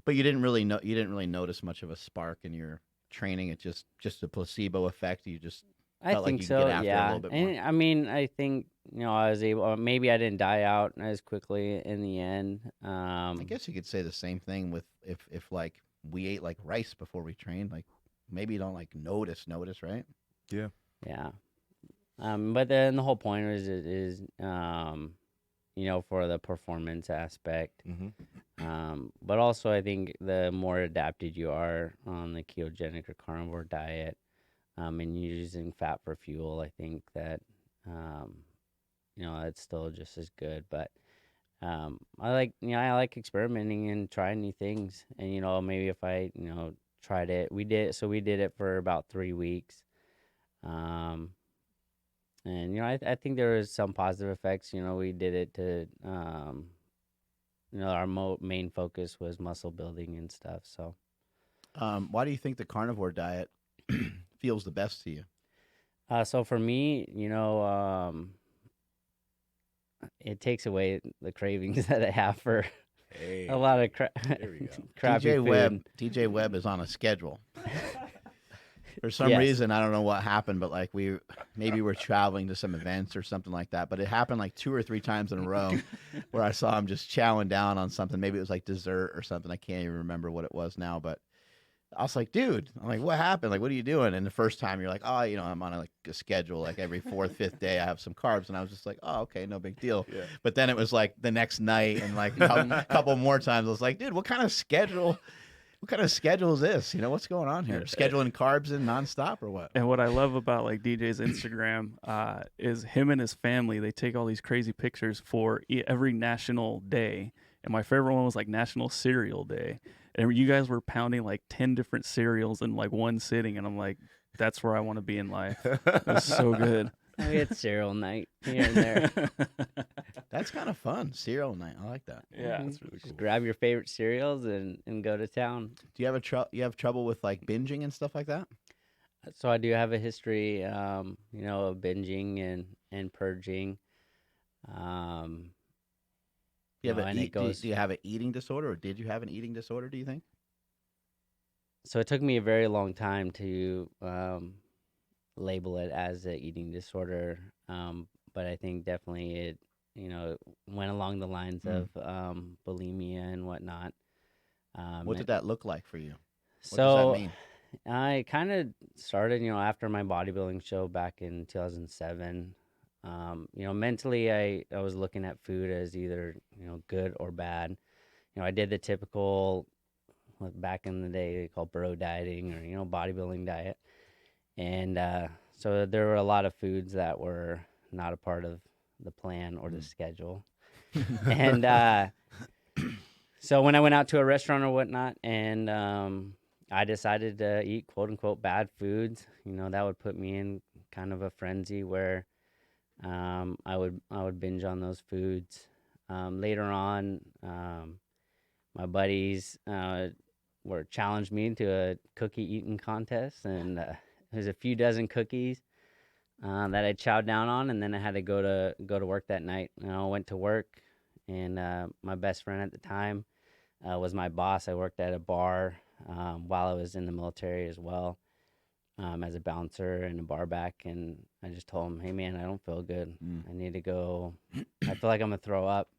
But you didn't really notice much of a spark in your training. It's just a placebo effect. You just felt like think you so. could get after it a Yeah, little bit and more. I mean, I think I was able. Maybe I didn't die out as quickly in the end. I guess you could say the same thing with if like we ate like rice before we trained, like maybe you don't like notice, right? Yeah. Yeah. But then the whole point is for the performance aspect. But also I think the more adapted you are on the ketogenic or carnivore diet, and you're using fat for fuel, I think that, it's still just as good. But I like experimenting and trying new things. And, maybe if I, tried it, we did it for about 3 weeks. And I think there was some positive effects. We did it to, our main focus was muscle building and stuff. So, Why do you think the carnivore diet feels the best to you? so for me, it takes away the cravings that I have for Hey, a lot of there we go. crappy food. DJ Webb is on a schedule. For some Yes. reason, I don't know what happened, but like maybe we're traveling to some events or something like that. But it happened like 2 or 3 times in a row where I saw him just chowing down on something. Maybe it was like dessert or something. I can't even remember what it was now. But I was like, dude, I'm like, what happened? Like, what are you doing? And the first time you're like, oh, I'm on a schedule. Like every 4th, 5th day, I have some carbs. And I was just like, oh, okay, no big deal. Yeah. But then it was like the next night and like a couple more times. I was like, dude, what kind of schedule? What kind of schedule is this? What's going on here? Scheduling carbs in nonstop or what? And what I love about like DJ's Instagram is him and his family. They take all these crazy pictures for every national day. And my favorite one was like National Cereal Day. And you guys were pounding like 10 different cereals in like one sitting. And I'm like, that's where I want to be in life. It's so good. We had cereal night here and there. That's kind of fun. Cereal night. I like that. Yeah. That's really cool. Just grab your favorite cereals and go to town. Do you have trouble with like binging and stuff like that? So I do have a history, of binging and purging. Do you have and it goes. do you have an eating disorder, or did you have an eating disorder? Do you think? So it took me a very long time to label it as an eating disorder, but I think definitely it went along the lines of bulimia and whatnot. What did that look like for you? What does So that mean? I kind of started, after my bodybuilding show back in 2007. Mentally, I was looking at food as either, good or bad. I did the typical, what back in the day they call bro dieting or, bodybuilding diet. And so there were a lot of foods that were not a part of the plan or the schedule. And so when I went out to a restaurant or whatnot, and I decided to eat quote unquote bad foods, that would put me in kind of a frenzy where I would binge on those foods. Later on, my buddies were challenged me to a cookie eating contest, and there's a few dozen cookies that I chowed down on, and then I had to go to work that night. I went to work, and my best friend at the time was my boss. I worked at a bar while I was in the military as well, as a bouncer and a bar back, and I just told him, "Hey man, I don't feel good. I need to go. I feel like I'm gonna throw up."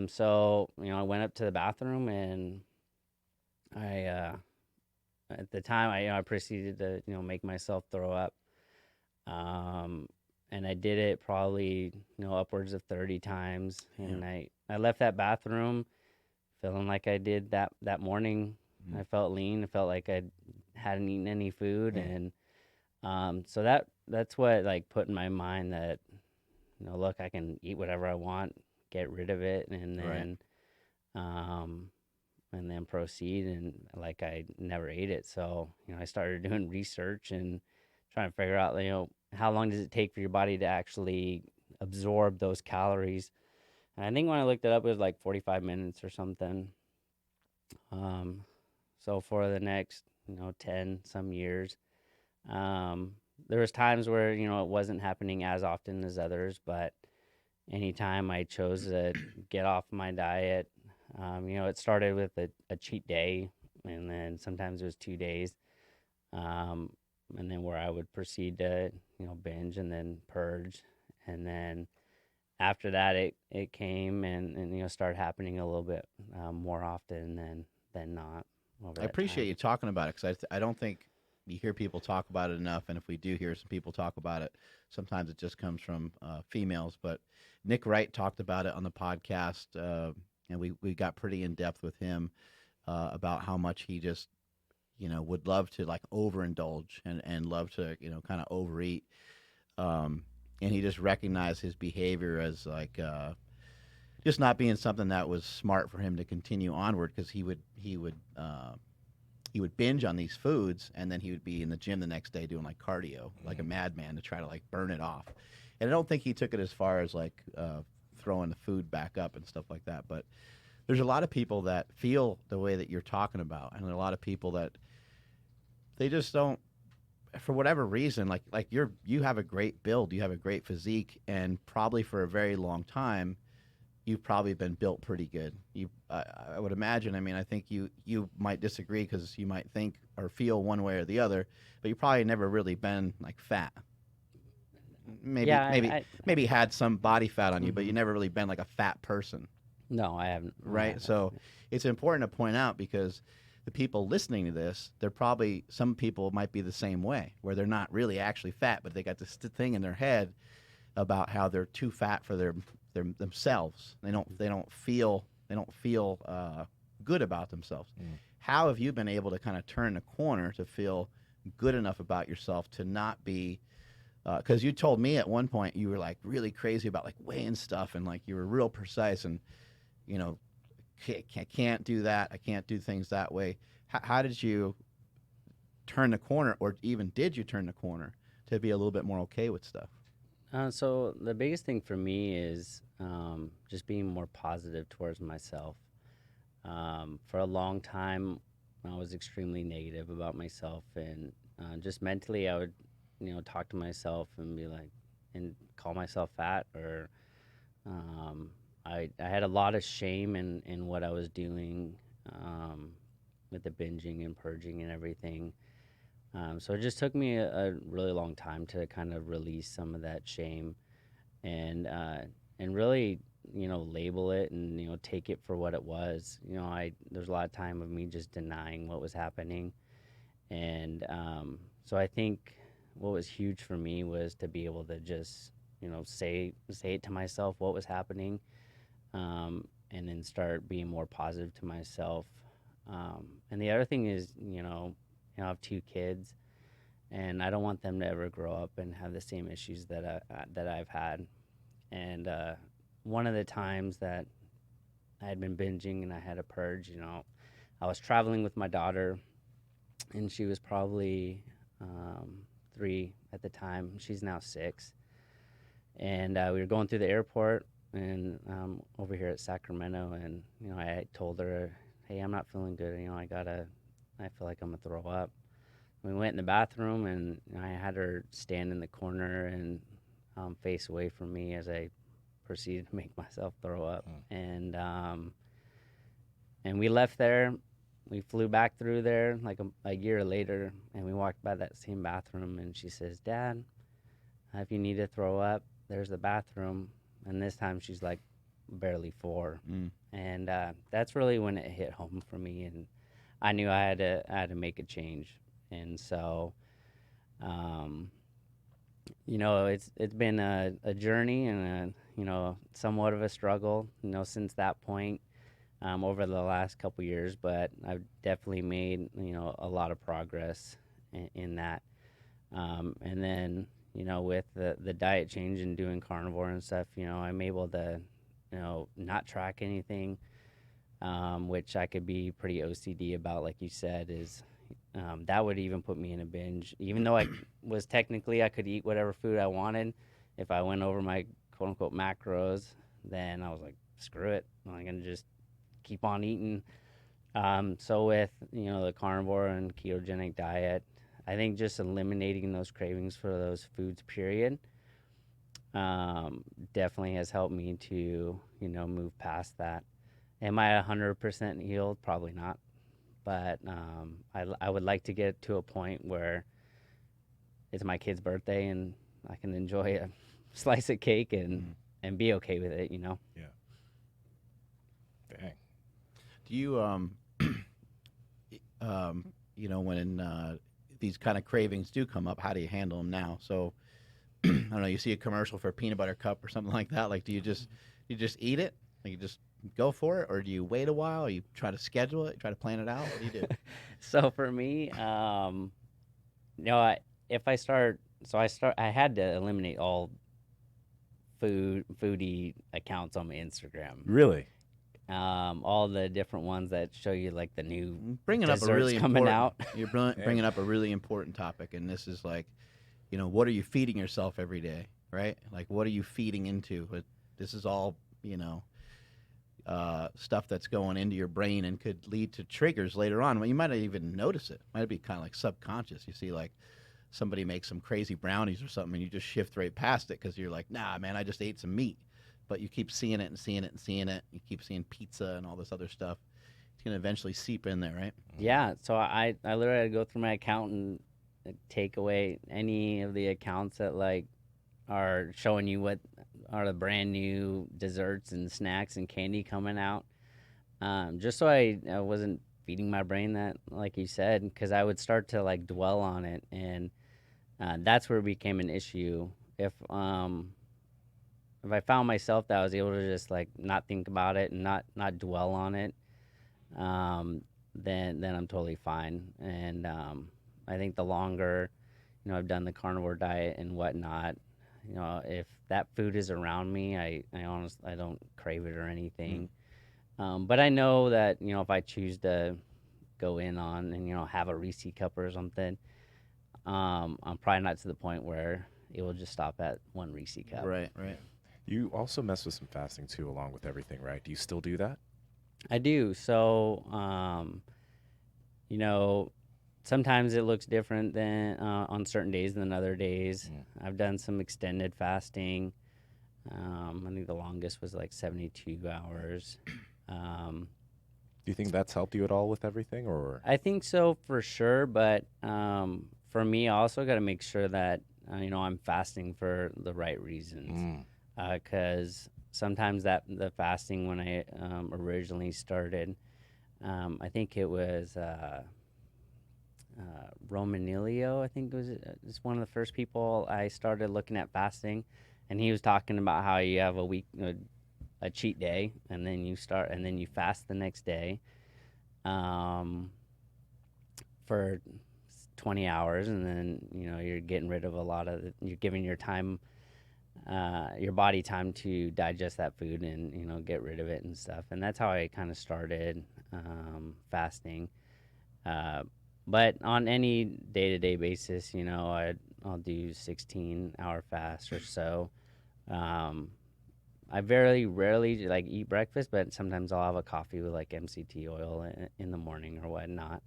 So I went up to the bathroom, and I at the time I proceeded to make myself throw up. And I did it probably upwards of 30 times, and I left that bathroom feeling like I did that morning. I felt lean. I felt like I hadn't eaten any food, and so that's what like put in my mind that look, I can eat whatever I want, get rid of it, and then proceed, and like I never ate it. So I started doing research and trying to figure out how long does it take for your body to actually absorb those calories. And I think when I looked it up, it was like 45 minutes or something. So for the next 10 some years, there was times where it wasn't happening as often as others, but anytime I chose to get off my diet, it started with a cheat day, and then sometimes it was 2 days, and then where I would proceed to binge and then purge, and then after that it came and started happening a little bit more often than not. I appreciate you talking about it, because I don't think you hear people talk about it enough, and if we do hear some people talk about it, sometimes it just comes from females. But Nick Wright talked about it on the podcast, and we got pretty in depth with him about how much he just would love to like overindulge and love to kind of overeat, and he just recognized his behavior as like just not being something that was smart for him to continue onward, because he would binge on these foods, and then he would be in the gym the next day doing like cardio like a madman to try to like burn it off. And I don't think he took it as far as like throwing the food back up and stuff like that. But there's a lot of people that feel the way that you're talking about, and a lot of people that they just don't, for whatever reason, like you have a great build, you have a great physique, and probably for a very long time you've probably been built pretty good. I would imagine. I mean, I think you might disagree, because you might think or feel one way or the other, but you probably never really been like fat. Maybe had some body fat on you, but you never really been like a fat person. No, I haven't. Right. So it's important to point out, because the people listening to this, some people might be the same way, where they're not really actually fat, but they got this thing in their head about how they're too fat for themselves. They don't feel good about themselves. How have you been able to kind of turn the corner to feel good enough about yourself to not be? Because you told me at one point you were like really crazy about like weighing stuff, and like you were real precise, and can't do that. I can't do things that way. How did you turn the corner, or even did you turn the corner to be a little bit more okay with stuff? So the biggest thing for me is just being more positive towards myself. For a long time, I was extremely negative about myself, and just mentally, I would, talk to myself and be like, and call myself fat, or I had a lot of shame in what I was doing with the binging and purging and everything. So it just took me a really long time to kind of release some of that shame, and really label it and, take it for what it was. There's a lot of time of me just denying what was happening. And so I think what was huge for me was to be able to just, say it to myself what was happening, and then start being more positive to myself. And the other thing is, I have 2 kids, and I don't want them to ever grow up and have the same issues that I've had. And one of the times that I had been binging and I had a purge, I was traveling with my daughter, and she was probably 3 at the time. She's now 6. And we were going through the airport and over here at Sacramento, and I told her, hey, I'm not feeling good. I feel like I'm gonna throw up. We went in the bathroom, and I had her stand in the corner and face away from me as I proceeded to make myself throw up. And we left there. We flew back through there like a year later, and we walked by that same bathroom, and she says, Dad, if you need to throw up, there's the bathroom. And this time she's like barely 4. And that's really when it hit home for me, and I knew I had to make a change. And so it's been a journey and somewhat of a struggle since that point, over the last couple years, but I've definitely made a lot of progress in that. And then with the diet change and doing carnivore and stuff, I'm able to not track anything, which I could be pretty OCD about, like you said, is that would even put me in a binge. Even though I could eat whatever food I wanted, if I went over my quote unquote macros, then I was like, screw it, I'm gonna just keep on eating. So with the carnivore and ketogenic diet, I think just eliminating those cravings for those foods, period, definitely has helped me to move past that. Am I 100% healed? Probably not. But I would like to get to a point where it's my kid's birthday and I can enjoy a slice of cake and be okay with it, Yeah. Dang. Do you when these kind of cravings do come up, how do you handle them now? So I don't know, you see a commercial for a peanut butter cup or something like that, like do you just eat it? Like you just go for it, or do you wait a while, or you try to schedule it, try to plan it out? What do you do? So for me, I had to eliminate all foodie accounts on my Instagram. Really? All the different ones that show you like the new bringing up a desserts really coming important, out. You're bringing up a really important topic, and this is like, what are you feeding yourself every day, right? Like, what are you feeding into? This is all, stuff that's going into your brain and could lead to triggers later on. Well, you might not even notice it. It might be kind of like subconscious. You see, like, somebody makes some crazy brownies or something, and you just shift right past it because you're like, nah, man, I just ate some meat. But you keep seeing it and seeing it and seeing it. You keep seeing pizza and all this other stuff. It's going to eventually seep in there, right? Yeah. So I literally had to go through my account and take away any of the accounts that like are showing you what are the brand new desserts and snacks and candy coming out. Just so I wasn't feeding my brain that, like you said, because I would start to like dwell on it. And that's where it became an issue. If I found myself that I was able to just like not think about it and not dwell on it, then I'm totally fine. And I think the longer, I've done the carnivore diet and whatnot, if that food is around me, I honestly, I don't crave it or anything. But I know that, if I choose to go in on and, have a Reese cup or something, I'm probably not to the point where it will just stop at one Reese cup. Right. You also mess with some fasting too, along with everything, right? Do you still do that? I do. So, sometimes it looks different than on certain days than other days. I've done some extended fasting. I think the longest was like 72 hours. Do you think that's helped you at all with everything, or? I think so for sure, but for me, I also got to make sure that I'm fasting for the right reasons. Because sometimes the fasting when I originally started, I think it was Romanilio. I think was one of the first people I started looking at fasting, and he was talking about how you have a cheat day, and then you fast the next day, for 20 hours, and then you're getting rid of you're giving your body time to digest that food and get rid of it and stuff. And that's how I kind of started fasting. But on any day-to-day basis, I'll do 16-hour fast or so. I very rarely like eat breakfast, but sometimes I'll have a coffee with like MCT oil in the morning or whatnot.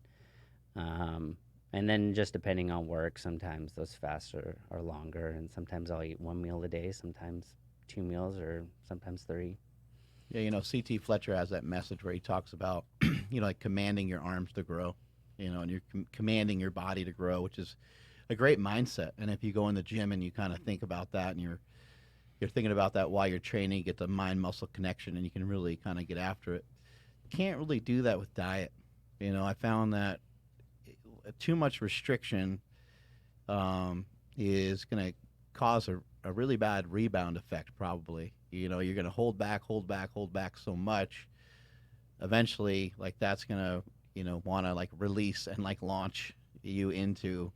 And then just depending on work, sometimes those fasts are longer, and sometimes I'll eat 1 meal a day, sometimes 2 meals, or sometimes 3. Yeah, CT Fletcher has that message where he talks about, like commanding your arms to grow, and you're commanding your body to grow, which is a great mindset. And if you go in the gym and you kind of think about that, and you're thinking about that while you're training, you get the mind-muscle connection, and you can really kind of get after it. You can't really do that with diet. I found that too much restriction is going to cause a really bad rebound effect, probably. You're going to hold back so much. Eventually, like, that's going to, want to, like, release and, like, launch you into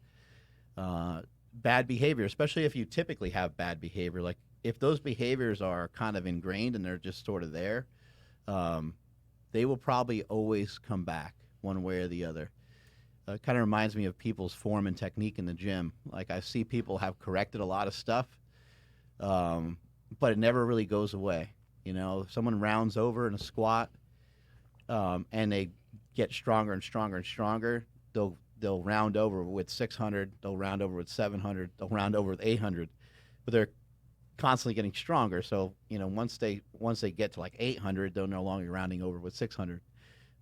bad behavior, especially if you typically have bad behavior. Like, if those behaviors are kind of ingrained and they're just sort of there, they will probably always come back one way or the other. Kind of reminds me of people's form and technique in the gym. Like, I see people have corrected a lot of stuff, but it never really goes away. If someone rounds over in a squat, and they get stronger and stronger and stronger, they'll round over with 600, they'll round over with 700, they'll round over with 800, but they're constantly getting stronger. So, once they get to like 800, they're no longer rounding over with 600.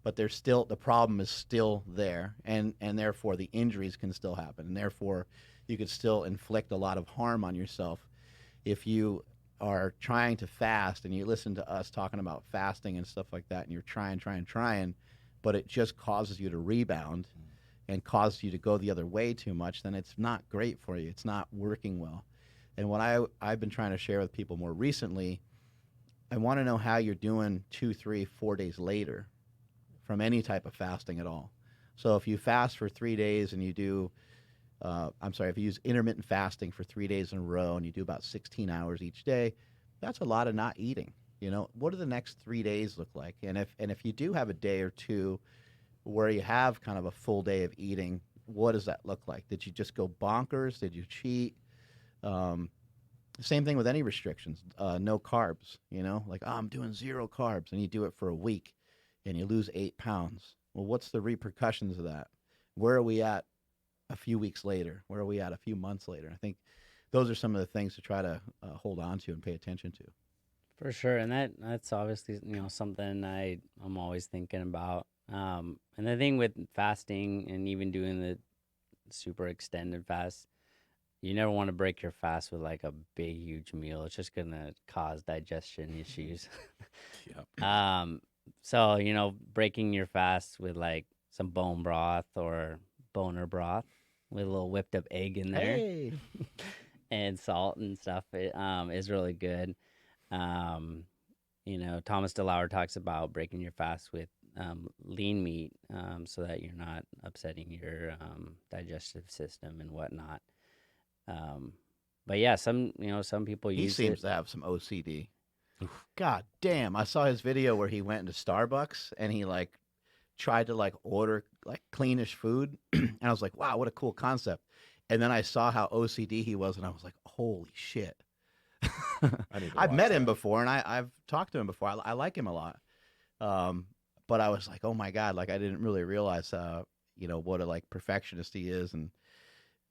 But the problem is still there, and therefore the injuries can still happen, and therefore you could still inflict a lot of harm on yourself. If you are trying to fast and you listen to us talking about fasting and stuff like that, and you're trying, but it just causes you to rebound and causes you to go the other way too much, then it's not great for you. It's not working well. And what I've been trying to share with people more recently, I want to know how you're doing 2, 3, 4 days later from any type of fasting at all. So if you fast for 3 days and you do, if you use intermittent fasting for 3 days in a row and you do about 16 hours each day, that's a lot of not eating. What do the next 3 days look like? And if you do have a day or two where you have kind of a full day of eating, what does that look like? Did you just go bonkers? Did you cheat? Same thing with any restrictions. No carbs. Like, I'm doing 0 carbs, and you do it for a week, and you lose 8 pounds. Well, what's the repercussions of that? Where are we at a few weeks later? Where are we at a few months later? I think those are some of the things to try to hold on to and pay attention to. For sure, and that's obviously something I'm always thinking about. And the thing with fasting and even doing the super extended fast, you never want to break your fast with like a big huge meal. It's just gonna cause digestion issues. Yep. So, breaking your fast with like some bone broth or boner broth with a little whipped up egg in there, Hey. and salt and stuff, is really good. Thomas DeLauer talks about breaking your fast with lean meat, so that you're not upsetting your digestive system and whatnot. But yeah, some people He use seems it. to have some OCD. God damn. I saw his video where he went into Starbucks and he like tried to like order like cleanish food. And I was like, wow, what a cool concept. And then I saw how OCD he was, and I was like, holy shit. I've met him before, and I've talked to him before. I like him a lot. But I was like, oh my God, like I didn't really realize what a like perfectionist he is, and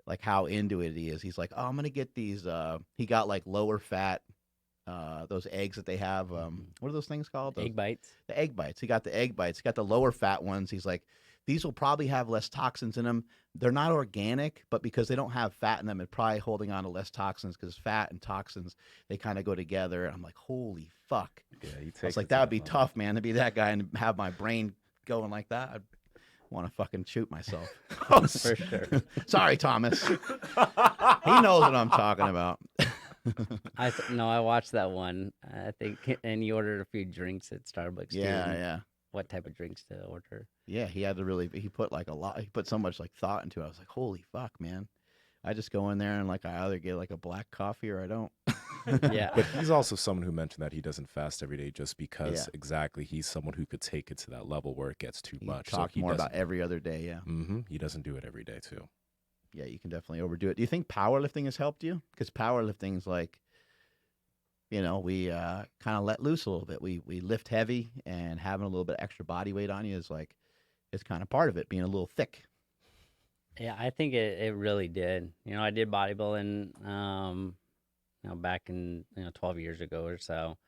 like how into it he is. He's like, oh, I'm gonna get these he got like lower fat those eggs that they have. What are those things called? Egg bites. The egg bites. He got the egg bites. He got the lower fat ones. He's like, these will probably have less toxins in them. They're not organic, but because they don't have fat in them, it's probably holding on to less toxins because fat and toxins, they kind of go together. And I'm like, holy fuck. Yeah, you I take was like, that would be tough, man, to be that guy and have my brain going like that. I'd want to fucking shoot myself. For sure. Sorry, Thomas. He knows what I'm talking about. I watched that one. I think, and you ordered a few drinks at Starbucks. Yeah, too. yeah. What type of drinks to order? Yeah, he had to really, he put like a lot, he put so much like thought into it. I was like, holy fuck, man. I just go in there and like, I either get like a black coffee or I don't. Yeah. But he's also someone who mentioned that he doesn't fast every day just because Yeah. exactly he's someone who could take it to that level where it gets too He much. talked he more doesn't- about every other day. Yeah. He doesn't do it every day too. Yeah, you can definitely overdo it. Do you think powerlifting has helped you? Because powerlifting is like, you know, we kind of let loose a little bit. We lift heavy, and having a little bit extra body weight on you is like, it's kind of part of it, being a little thick. Yeah, I think it really did. You know, I did bodybuilding, back in 12 years ago or so.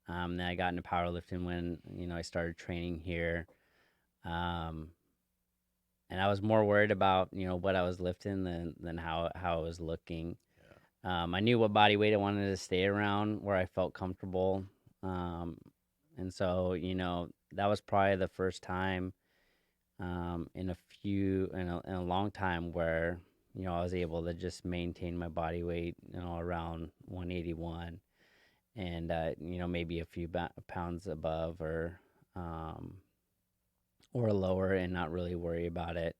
Then I got into powerlifting when I started training here, and I was more worried about what I was lifting than how I was looking. I knew what body weight I wanted to stay around, where I felt comfortable, and so that was probably the first time in a long time where I was able to just maintain my body weight around 181, and maybe a few pounds above or lower, and not really worry about it.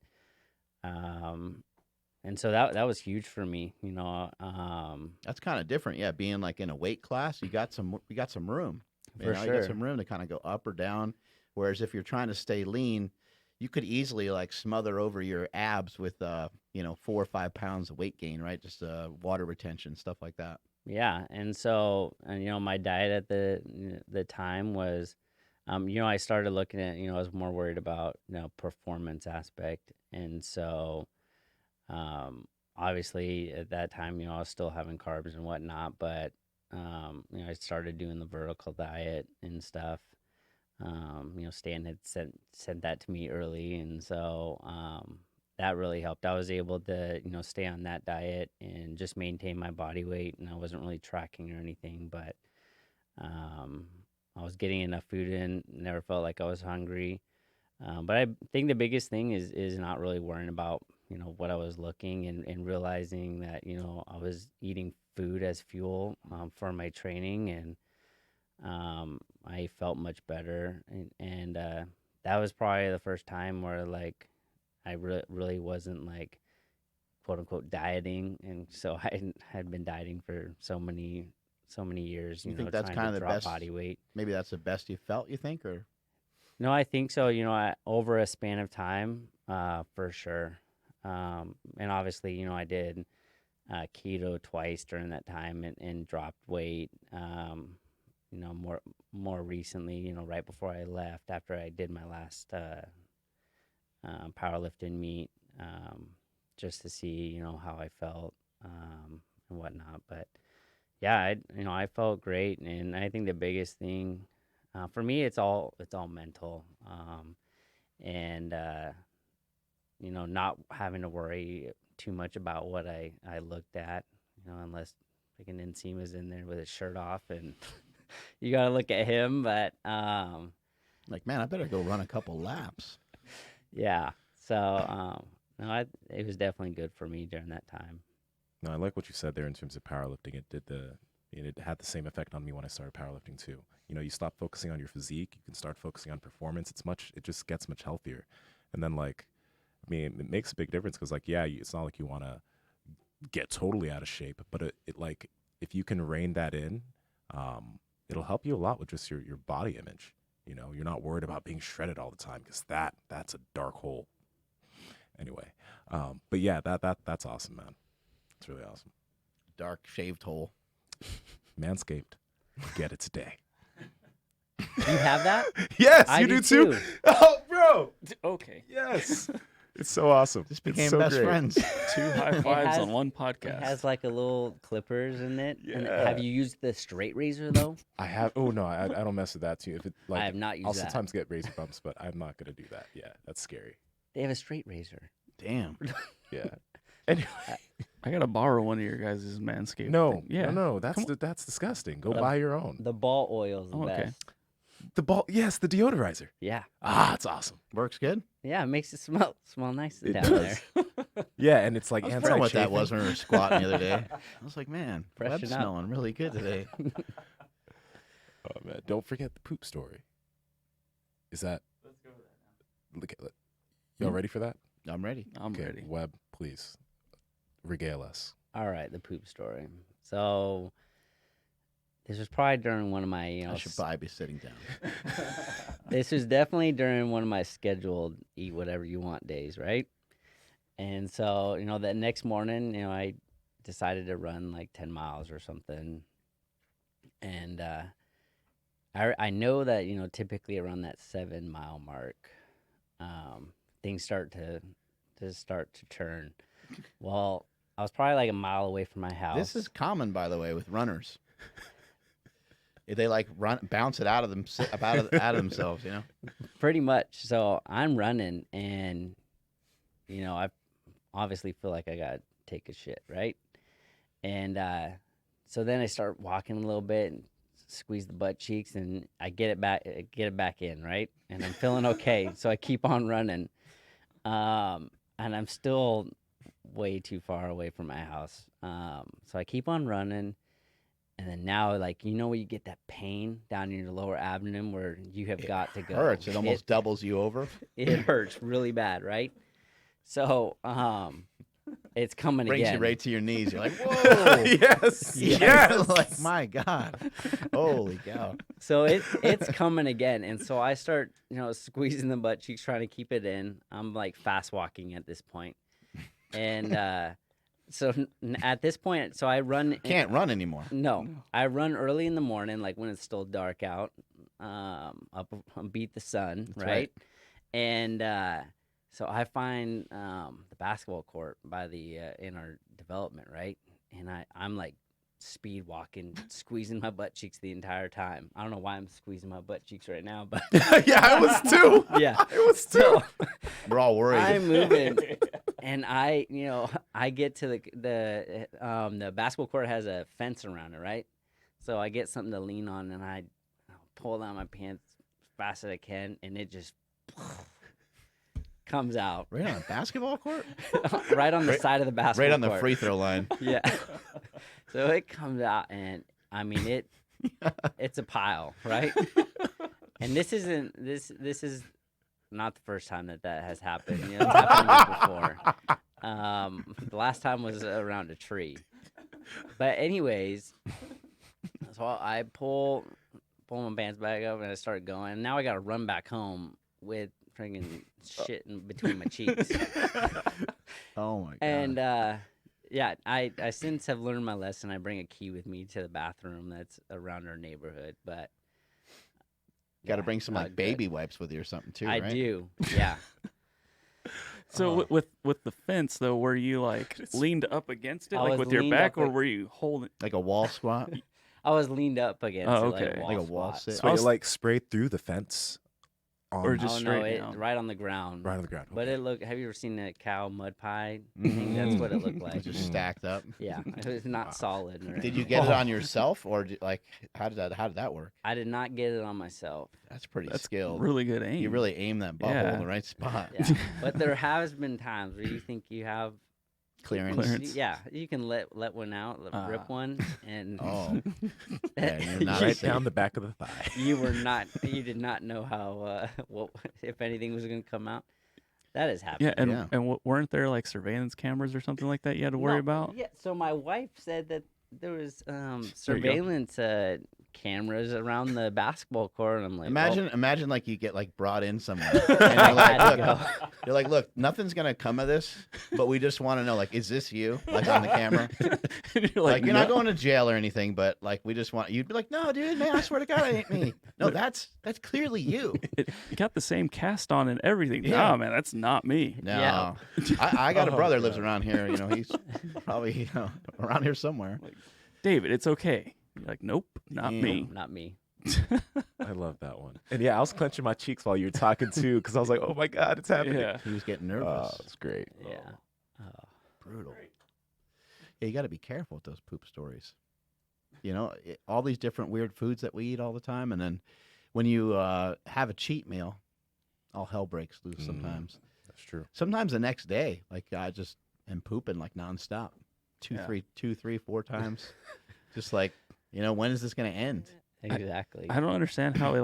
And so that was huge for me. That's kind of different. Yeah, being like in a weight class, you got some room. For You got sure. some room to kind of go up or down. Whereas if you're trying to stay lean, you could easily like smother over your abs with 4 or 5 pounds of weight gain, right? Just water retention, stuff like that. Yeah, and so my diet at the time was, I started looking at, I was more worried about performance aspect, and so obviously at that time I was still having carbs and whatnot, but I started doing the vertical diet and stuff. Stan had sent that to me early, and so that really helped. I was able to stay on that diet and just maintain my body weight, and I wasn't really tracking or anything, but I was getting enough food in, never felt like I was hungry. But I think the biggest thing is not really worrying about what I was looking, and realizing that I was eating food as fuel for my training, and I felt much better, and that was probably the first time where like I really wasn't like quote unquote dieting, and so I had been dieting for so many years. You think that's trying kind to of the drop best body weight? Maybe that's the best you felt, you think, or No, I think so. Over a span of time, for sure. And obviously, I did keto twice during that time, and dropped weight. More recently, right before I left, after I did my last powerlifting meet, just to see how I felt and whatnot. But yeah, I felt great, and I think the biggest thing for me, it's all mental, and not having to worry too much about what I looked at, unless like an Nsima's in there with his shirt off, and you gotta look at him. But like, man, I better go run a couple laps. yeah, so no, it was definitely good for me during that time. No, I like what you said there in terms of powerlifting. It had the same effect on me when I started powerlifting too. You stop focusing on your physique, you can start focusing on performance. It just gets much healthier. And then it makes a big difference because it's not like you want to get totally out of shape, but it like if you can rein that in, it'll help you a lot with just your body image. You're not worried about being shredded all the time, because that's a dark hole. Anyway, but yeah, that's awesome, man. It's really awesome. Dark shaved hole. Manscaped. Get it today. You have that? Yes, I you do do too. too. Oh, bro. Okay. Yes. It's so awesome. Just It's became so best great. friends. 2 high fives has- on one It podcast. has like a little clippers in it. And Yeah. have you used the straight razor though? I have. Oh no, I don't mess with that too. If it like, I have not used I'll that. sometimes get razor bumps, but I'm not gonna do that. Yeah, that's scary. They have a straight razor. Damn. Yeah. Anyway, I gotta borrow one of your guys' Manscaped. no, thing. Yeah. no, that's disgusting. Go buy your own. The ball oil is the Oh, okay. best. The deodorizer. Yeah. It's awesome. Works good. Yeah, it makes it smell nice It down does. there. Yeah, and it's like I was wondering what that anti-chafing. was when we were squatting the other day. I was like, man, Freshen Webb's up. smelling really good today. Oh man, don't forget the poop story. Is that? Let's go with that now. Look at y'all ready for that? I'm ready. I'm Okay, ready. Webb, please regale us. All right, the poop story. So this was probably during one of my, I should probably be sitting down. this was definitely during one of my scheduled eat whatever you want days, right? And so, that next morning, I decided to run like 10 miles or something. And I know that, typically around that 7 mile mark, things start to turn. Well, I was probably like a mile away from my house. This is common, by the way, with runners. They like bounce it out of them, out of themselves, Pretty much. So I'm running, and I obviously feel like I gotta take a shit, right? And so then I start walking a little bit and squeeze the butt cheeks, and I get it back in, right? And I'm feeling okay, so I keep on running, and I'm still way too far away from my house. So I keep on running, and then now, like, where you get that pain down in your lower abdomen where you have got to go. Hurts. It almost doubles you over. It hurts really bad, right? So, it's coming Brings again. you right to your knees. You're like, whoa. Yes, Yes. Like, my God. Holy cow. So it's coming again, and so I start, squeezing the butt cheeks, trying to keep it in. I'm like fast walking at this point, and so at this point, so I run. Can't run anymore. No, I run early in the morning, like when it's still dark out. Beat the sun, right? And so I find the basketball court by the in our development, right? And I'm like speed walking, squeezing my butt cheeks the entire time. I don't know why I'm squeezing my butt cheeks right now, but Yeah, I was too. yeah, I was too. so We're all worried. I'm moving, and I get to the basketball court has a fence around it, right? So I get something to lean on, and I pull down my pants as fast as I can, and it just comes out Right on a basketball court? right on the side of the basketball Right on the court. free throw line. Yeah. So it comes out, and I mean it's a pile, right? And this is not the first time that has happened. It's happened to me before. The last time was around a tree. But anyways, so I pull my pants back up, and I start going. Now I got to run back home with freaking shit in between my cheeks. Oh, my God. And yeah, I since have learned my lesson. I bring a key with me to the bathroom that's around our neighborhood, but Got to bring some not like good. baby wipes with you or something too, I right? do, yeah. So with the fence though, were you like leaned up against it, I like was with your leaned back, up or were you holding? Like a wall squat, I was leaned up against Oh, it, like okay. a wall, like a wall squat. sit. So you like sprayed through the fence, Or just Oh no, straight it down? right on the ground. right on the ground. But have you ever seen a cow mud pie thing? That's what it looked like. just stacked up. Yeah, it was not solid. Or Did you anything. get it on yourself, or how did that work? I did not get it on myself. That's pretty That's skilled. really good aim. You really aim that bubble Yeah. in the right spot. Yeah, but there has been times where you think you have Clearance. Yeah, you can let one out, rip one, and Oh, yeah, you're not Right safe. down the back of the thigh. you did not know how if anything was going to come out. That has happened. Yeah, and Yeah. and weren't there like surveillance cameras or something like that you had to worry No, about? Yeah, so my wife said that there was There you go. surveillance cameras around the basketball court, and I'm like, Imagine like you get like brought in somewhere, and I you're like, had to look, go. you're like, look, nothing's gonna come of this, but we just want to know, like, is this you, like on the camera? And you're Like, you're not "No." going to jail or anything, but like, we just want you'd be like, no, dude, man, I swear to God, it ain't me. No, that's clearly you. You got the same cast on and everything. Yeah. Nah, man, that's not me. No, Yeah. I got a Oh, brother lives God. around here. He's probably around here somewhere. David, it's okay. You're like, nope, not Yeah. me. Not me. I love that one. And yeah, I was clenching my cheeks while you were talking too, because I was like, oh my God, it's happening. Yeah. He was getting Oh, nervous. it's great. Yeah. Brutal. Yeah, you got to be careful with those poop stories. You know, all these different weird foods that we eat all the time, and then when you have a cheat meal, all hell breaks loose sometimes. That's true. Sometimes the next day, like I just am pooping like nonstop, two, three, 4 times. Just like, you know, when is this going to end? Exactly. I don't understand how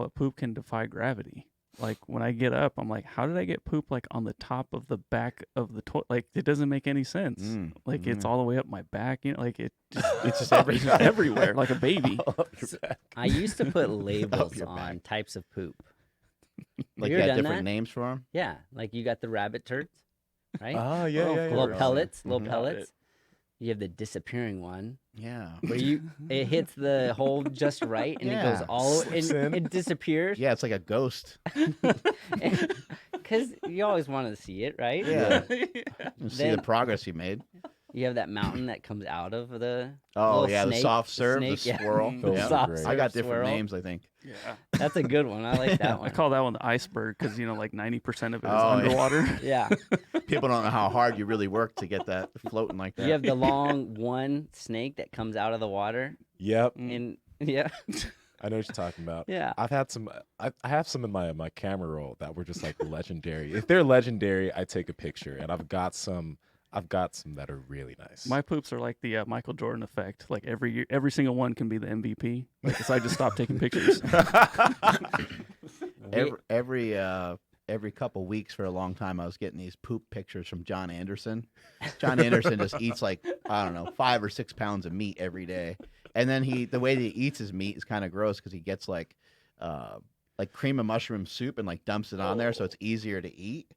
a poop can defy gravity. Like when I get up, I'm like, how did I get poop like on the top of the back of the toilet? Like it doesn't make any sense. Like it's all the way up my back. You know, like it's just everywhere, like a baby. I used to put labels on types of poop. Like you you ever had done different that? names for them? Yeah, like you got the rabbit turds, right? Oh, yeah, yeah, yeah. Little pellets, little Got pellets. You have the disappearing one Yeah. where it hits the hole just right and it goes Yeah. all Slips and in. it disappears. Yeah, it's like a ghost. Because you always wanted to see it, right? Yeah. You see the Then- progress you made. You have that mountain that comes out of the Oh, little yeah, the snake, soft serve, the snake, yeah. squirrel. Those Yeah. are Soft great. I got serve different swirl. names, I think. Yeah. That's a good one. I like that I one. call that one the iceberg because, you know, like 90% of it is Oh, yeah. underwater. Yeah. People don't know how hard you really work to get that floating like that. You have the long one snake that comes out of the water. Yep. And yeah. I know what you're talking about. Yeah. I've had some. I have some in my camera roll that were just like legendary. If they're legendary, I take a picture, and I've got some that are really nice. My poops are like the Michael Jordan effect. Like every year, every single one can be the MVP. Like, so I just stopped taking pictures. Every couple weeks for a long time, I was getting these poop pictures from John Anderson. John Anderson just eats like, I don't know, 5 or 6 pounds of meat every day. And then the way that he eats his meat is kind of gross because he gets like cream of mushroom soup and like dumps it on there so it's easier to eat,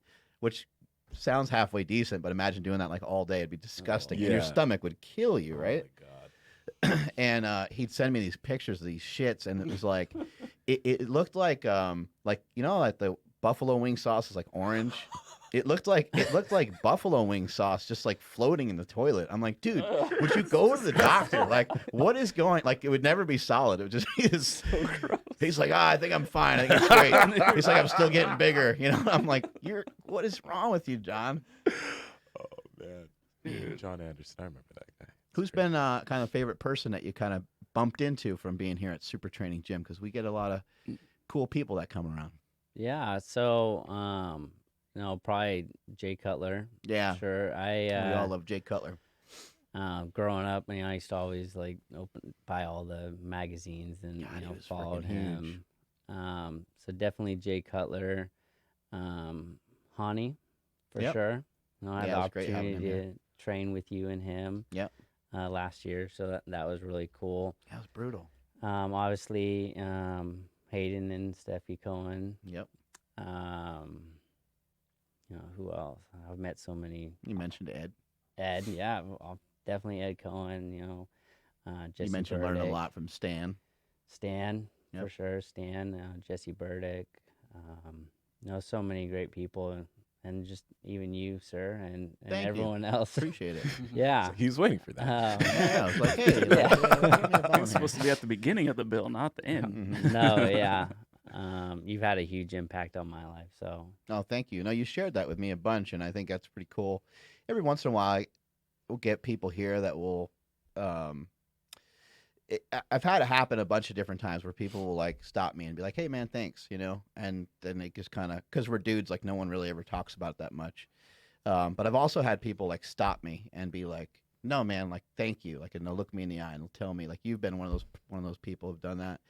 which sounds halfway decent, but imagine doing that like all day. It'd be disgusting. And your Yeah. stomach would kill you, right? Oh my God. And he'd send me these pictures of these shits, and it was like, it looked like you know, like the buffalo wing sauce is like orange. It looked like buffalo wing sauce just like floating in the toilet. I'm like, dude, would you go to the doctor? Like, what is going? Like, it would never be solid. It would just be this. So gross. He's like, I think I'm fine. I think it's great. He's like, I'm still getting bigger. You know, I'm like, what is wrong with you, John? Oh man. Yeah, John Anderson. I remember that guy. Who's been kind of favorite person that you kind of bumped into from being here at Super Training Gym? Because we get a lot of cool people that come around. Yeah. So, probably Jay Cutler. Yeah. Sure. We all love Jay Cutler. Growing up, I used to always like buy all the magazines and God, he was followed freaking him. So definitely Jay Cutler, Hani, for Yep. sure. I had Yeah, the it was great having opportunity him to train with you and him. Yep. Last year, so that was really cool. That was brutal. Obviously, Hayden and Steffi Cohen. Yep. Who else? I've met so many. You mentioned Ed. Ed, yeah, definitely Ed Cohen. Jesse You mentioned learning a Burdick. lot from Stan. Stan, Yep. for sure. Stan, Jesse Burdick. So many great people, and just even you, sir, and Thank you. everyone else. Appreciate it. Yeah. He was waiting for that. Yeah, I was like, hey, Yeah. give me a bone It's supposed to be at the beginning of the bill, not the end. Mhm. No, yeah. You've had a huge impact on my life. So Oh, thank you. No, you shared that with me a bunch, and I think that's pretty cool. Every once in a while, we'll get people here that will. I've had it happen a bunch of different times where people will like stop me and be like, "Hey, man, thanks," and then it just kind of because we're dudes, like no one really ever talks about it that much. But I've also had people like stop me and be like, "No, man, like thank you," like and they'll look me in the eye and they'll tell me like you've been one of those people who've done that.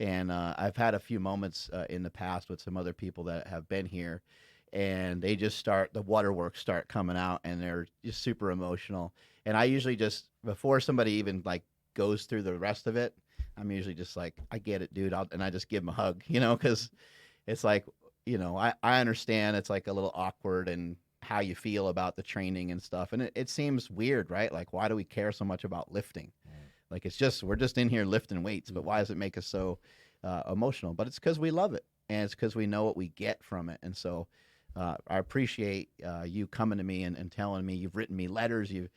And I've had a few moments in the past with some other people that have been here, and they just the waterworks start coming out, and they're just super emotional. And I usually just before somebody even like goes through the rest of it, I'm usually just like, I get it, dude, and I just give them a hug, because it's like, I understand it's like a little awkward and how you feel about the training and stuff, and it seems weird, right? Like, why do we care so much about lifting? Like, we're just in here lifting weights, but why does it make us so emotional? But it's because we love it, and it's because we know what we get from it. And so I appreciate you coming to me and telling me. You've written me letters. You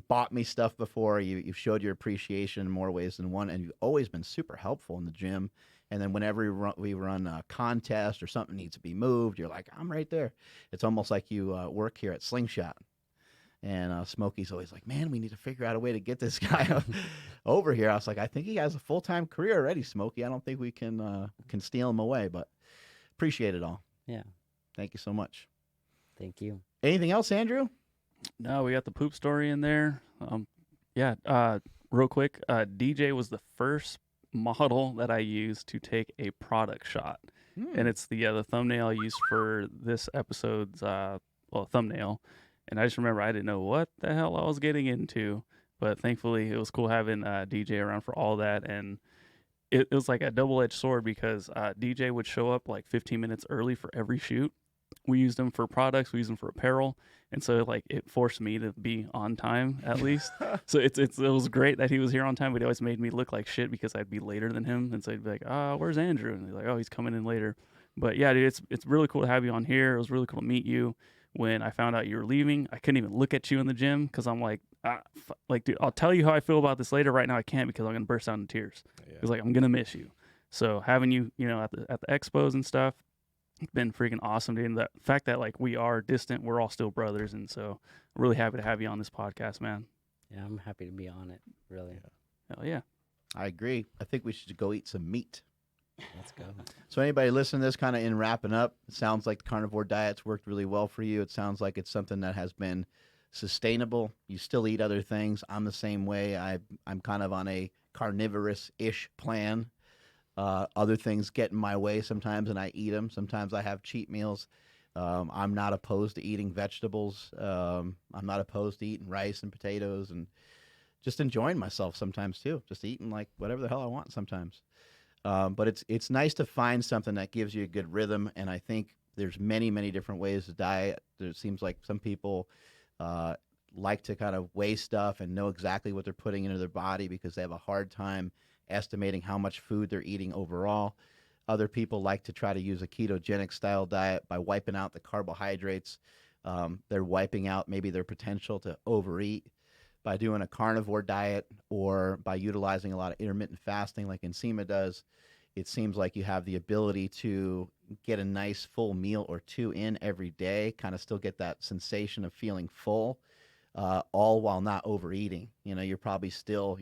bought me stuff before. You've showed your appreciation in more ways than one, and you've always been super helpful in the gym. And then whenever we run a contest or something needs to be moved, you're like, I'm right there. It's almost like you work here at Slingshot. And Smokey's always like, man, we need to figure out a way to get this guy over here. I was like, I think he has a full-time career already, Smokey. I don't think we can steal him away, but appreciate it all. Yeah. Thank you so much. Thank you. Anything else, Andrew? No, we got the poop story in there. Real quick, DJ was the first model that I used to take a product shot. And it's the thumbnail I used for this episode's thumbnail. And I just remember I didn't know what the hell I was getting into, but thankfully it was cool having DJ around for all that. And it was like a double-edged sword because DJ would show up like 15 minutes early for every shoot. We used them for products, we used them for apparel, and so like it forced me to be on time at least. So it was great that he was here on time, but he always made me look like shit because I'd be later than him, and so he'd be like, where's Andrew? And he's like, oh, he's coming in later. But yeah, dude, it's really cool to have you on here. It was really cool to meet you. When I found out you were leaving, I couldn't even look at you in the gym because I'm like, dude, I'll tell you how I feel about this later. Right now, I can't because I'm gonna burst out in tears. It's like I'm gonna miss you. So having you, at the expos and stuff, it's been freaking awesome, dude. And the fact that like we are distant, we're all still brothers, and so I'm really happy to have you on this podcast, man. Yeah, I'm happy to be on it. Really. Hell yeah. I agree. I think we should go eat some meat. Let's go. So anybody listening to this, kind of in wrapping up, it sounds like the carnivore diet's worked really well for you. It sounds like it's something that has been sustainable. You still eat other things. I'm the same way. I'm kind of on a carnivorous-ish plan. Other things get in my way sometimes, and I eat them. Sometimes I have cheat meals. I'm not opposed to eating vegetables. I'm not opposed to eating rice and potatoes and just enjoying myself sometimes too. Just eating like whatever the hell I want sometimes. But it's nice to find something that gives you a good rhythm, and I think there's many, many different ways to diet. It seems like some people like to kind of weigh stuff and know exactly what they're putting into their body because they have a hard time estimating how much food they're eating overall. Other people like to try to use a ketogenic style diet by wiping out the carbohydrates. They're wiping out maybe their potential to overeat by doing a carnivore diet or by utilizing a lot of intermittent fasting like Nsima does. It seems like you have the ability to get a nice full meal or two in every day, kind of still get that sensation of feeling full, all while not overeating. You're probably still,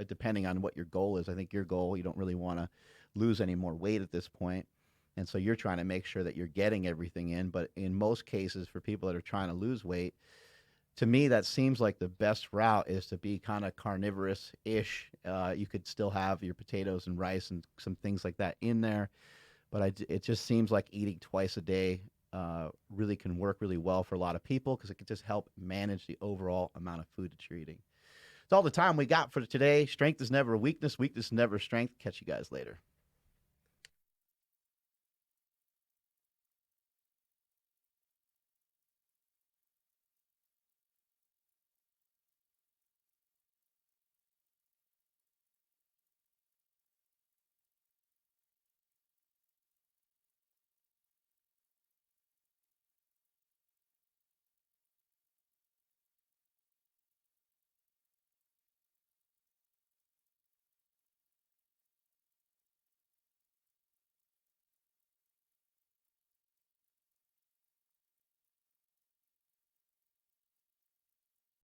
depending on what your goal is. I think your goal, you don't really want to lose any more weight at this point. And so you're trying to make sure that you're getting everything in. But in most cases, for people that are trying to lose weight, to me, that seems like the best route is to be kind of carnivorous-ish. You could still have your potatoes and rice and some things like that in there. But it just seems like eating twice a day really can work really well for a lot of people because it can just help manage the overall amount of food that you're eating. It's all the time we got for today. Strength is never a weakness. Weakness is never a strength. Catch you guys later.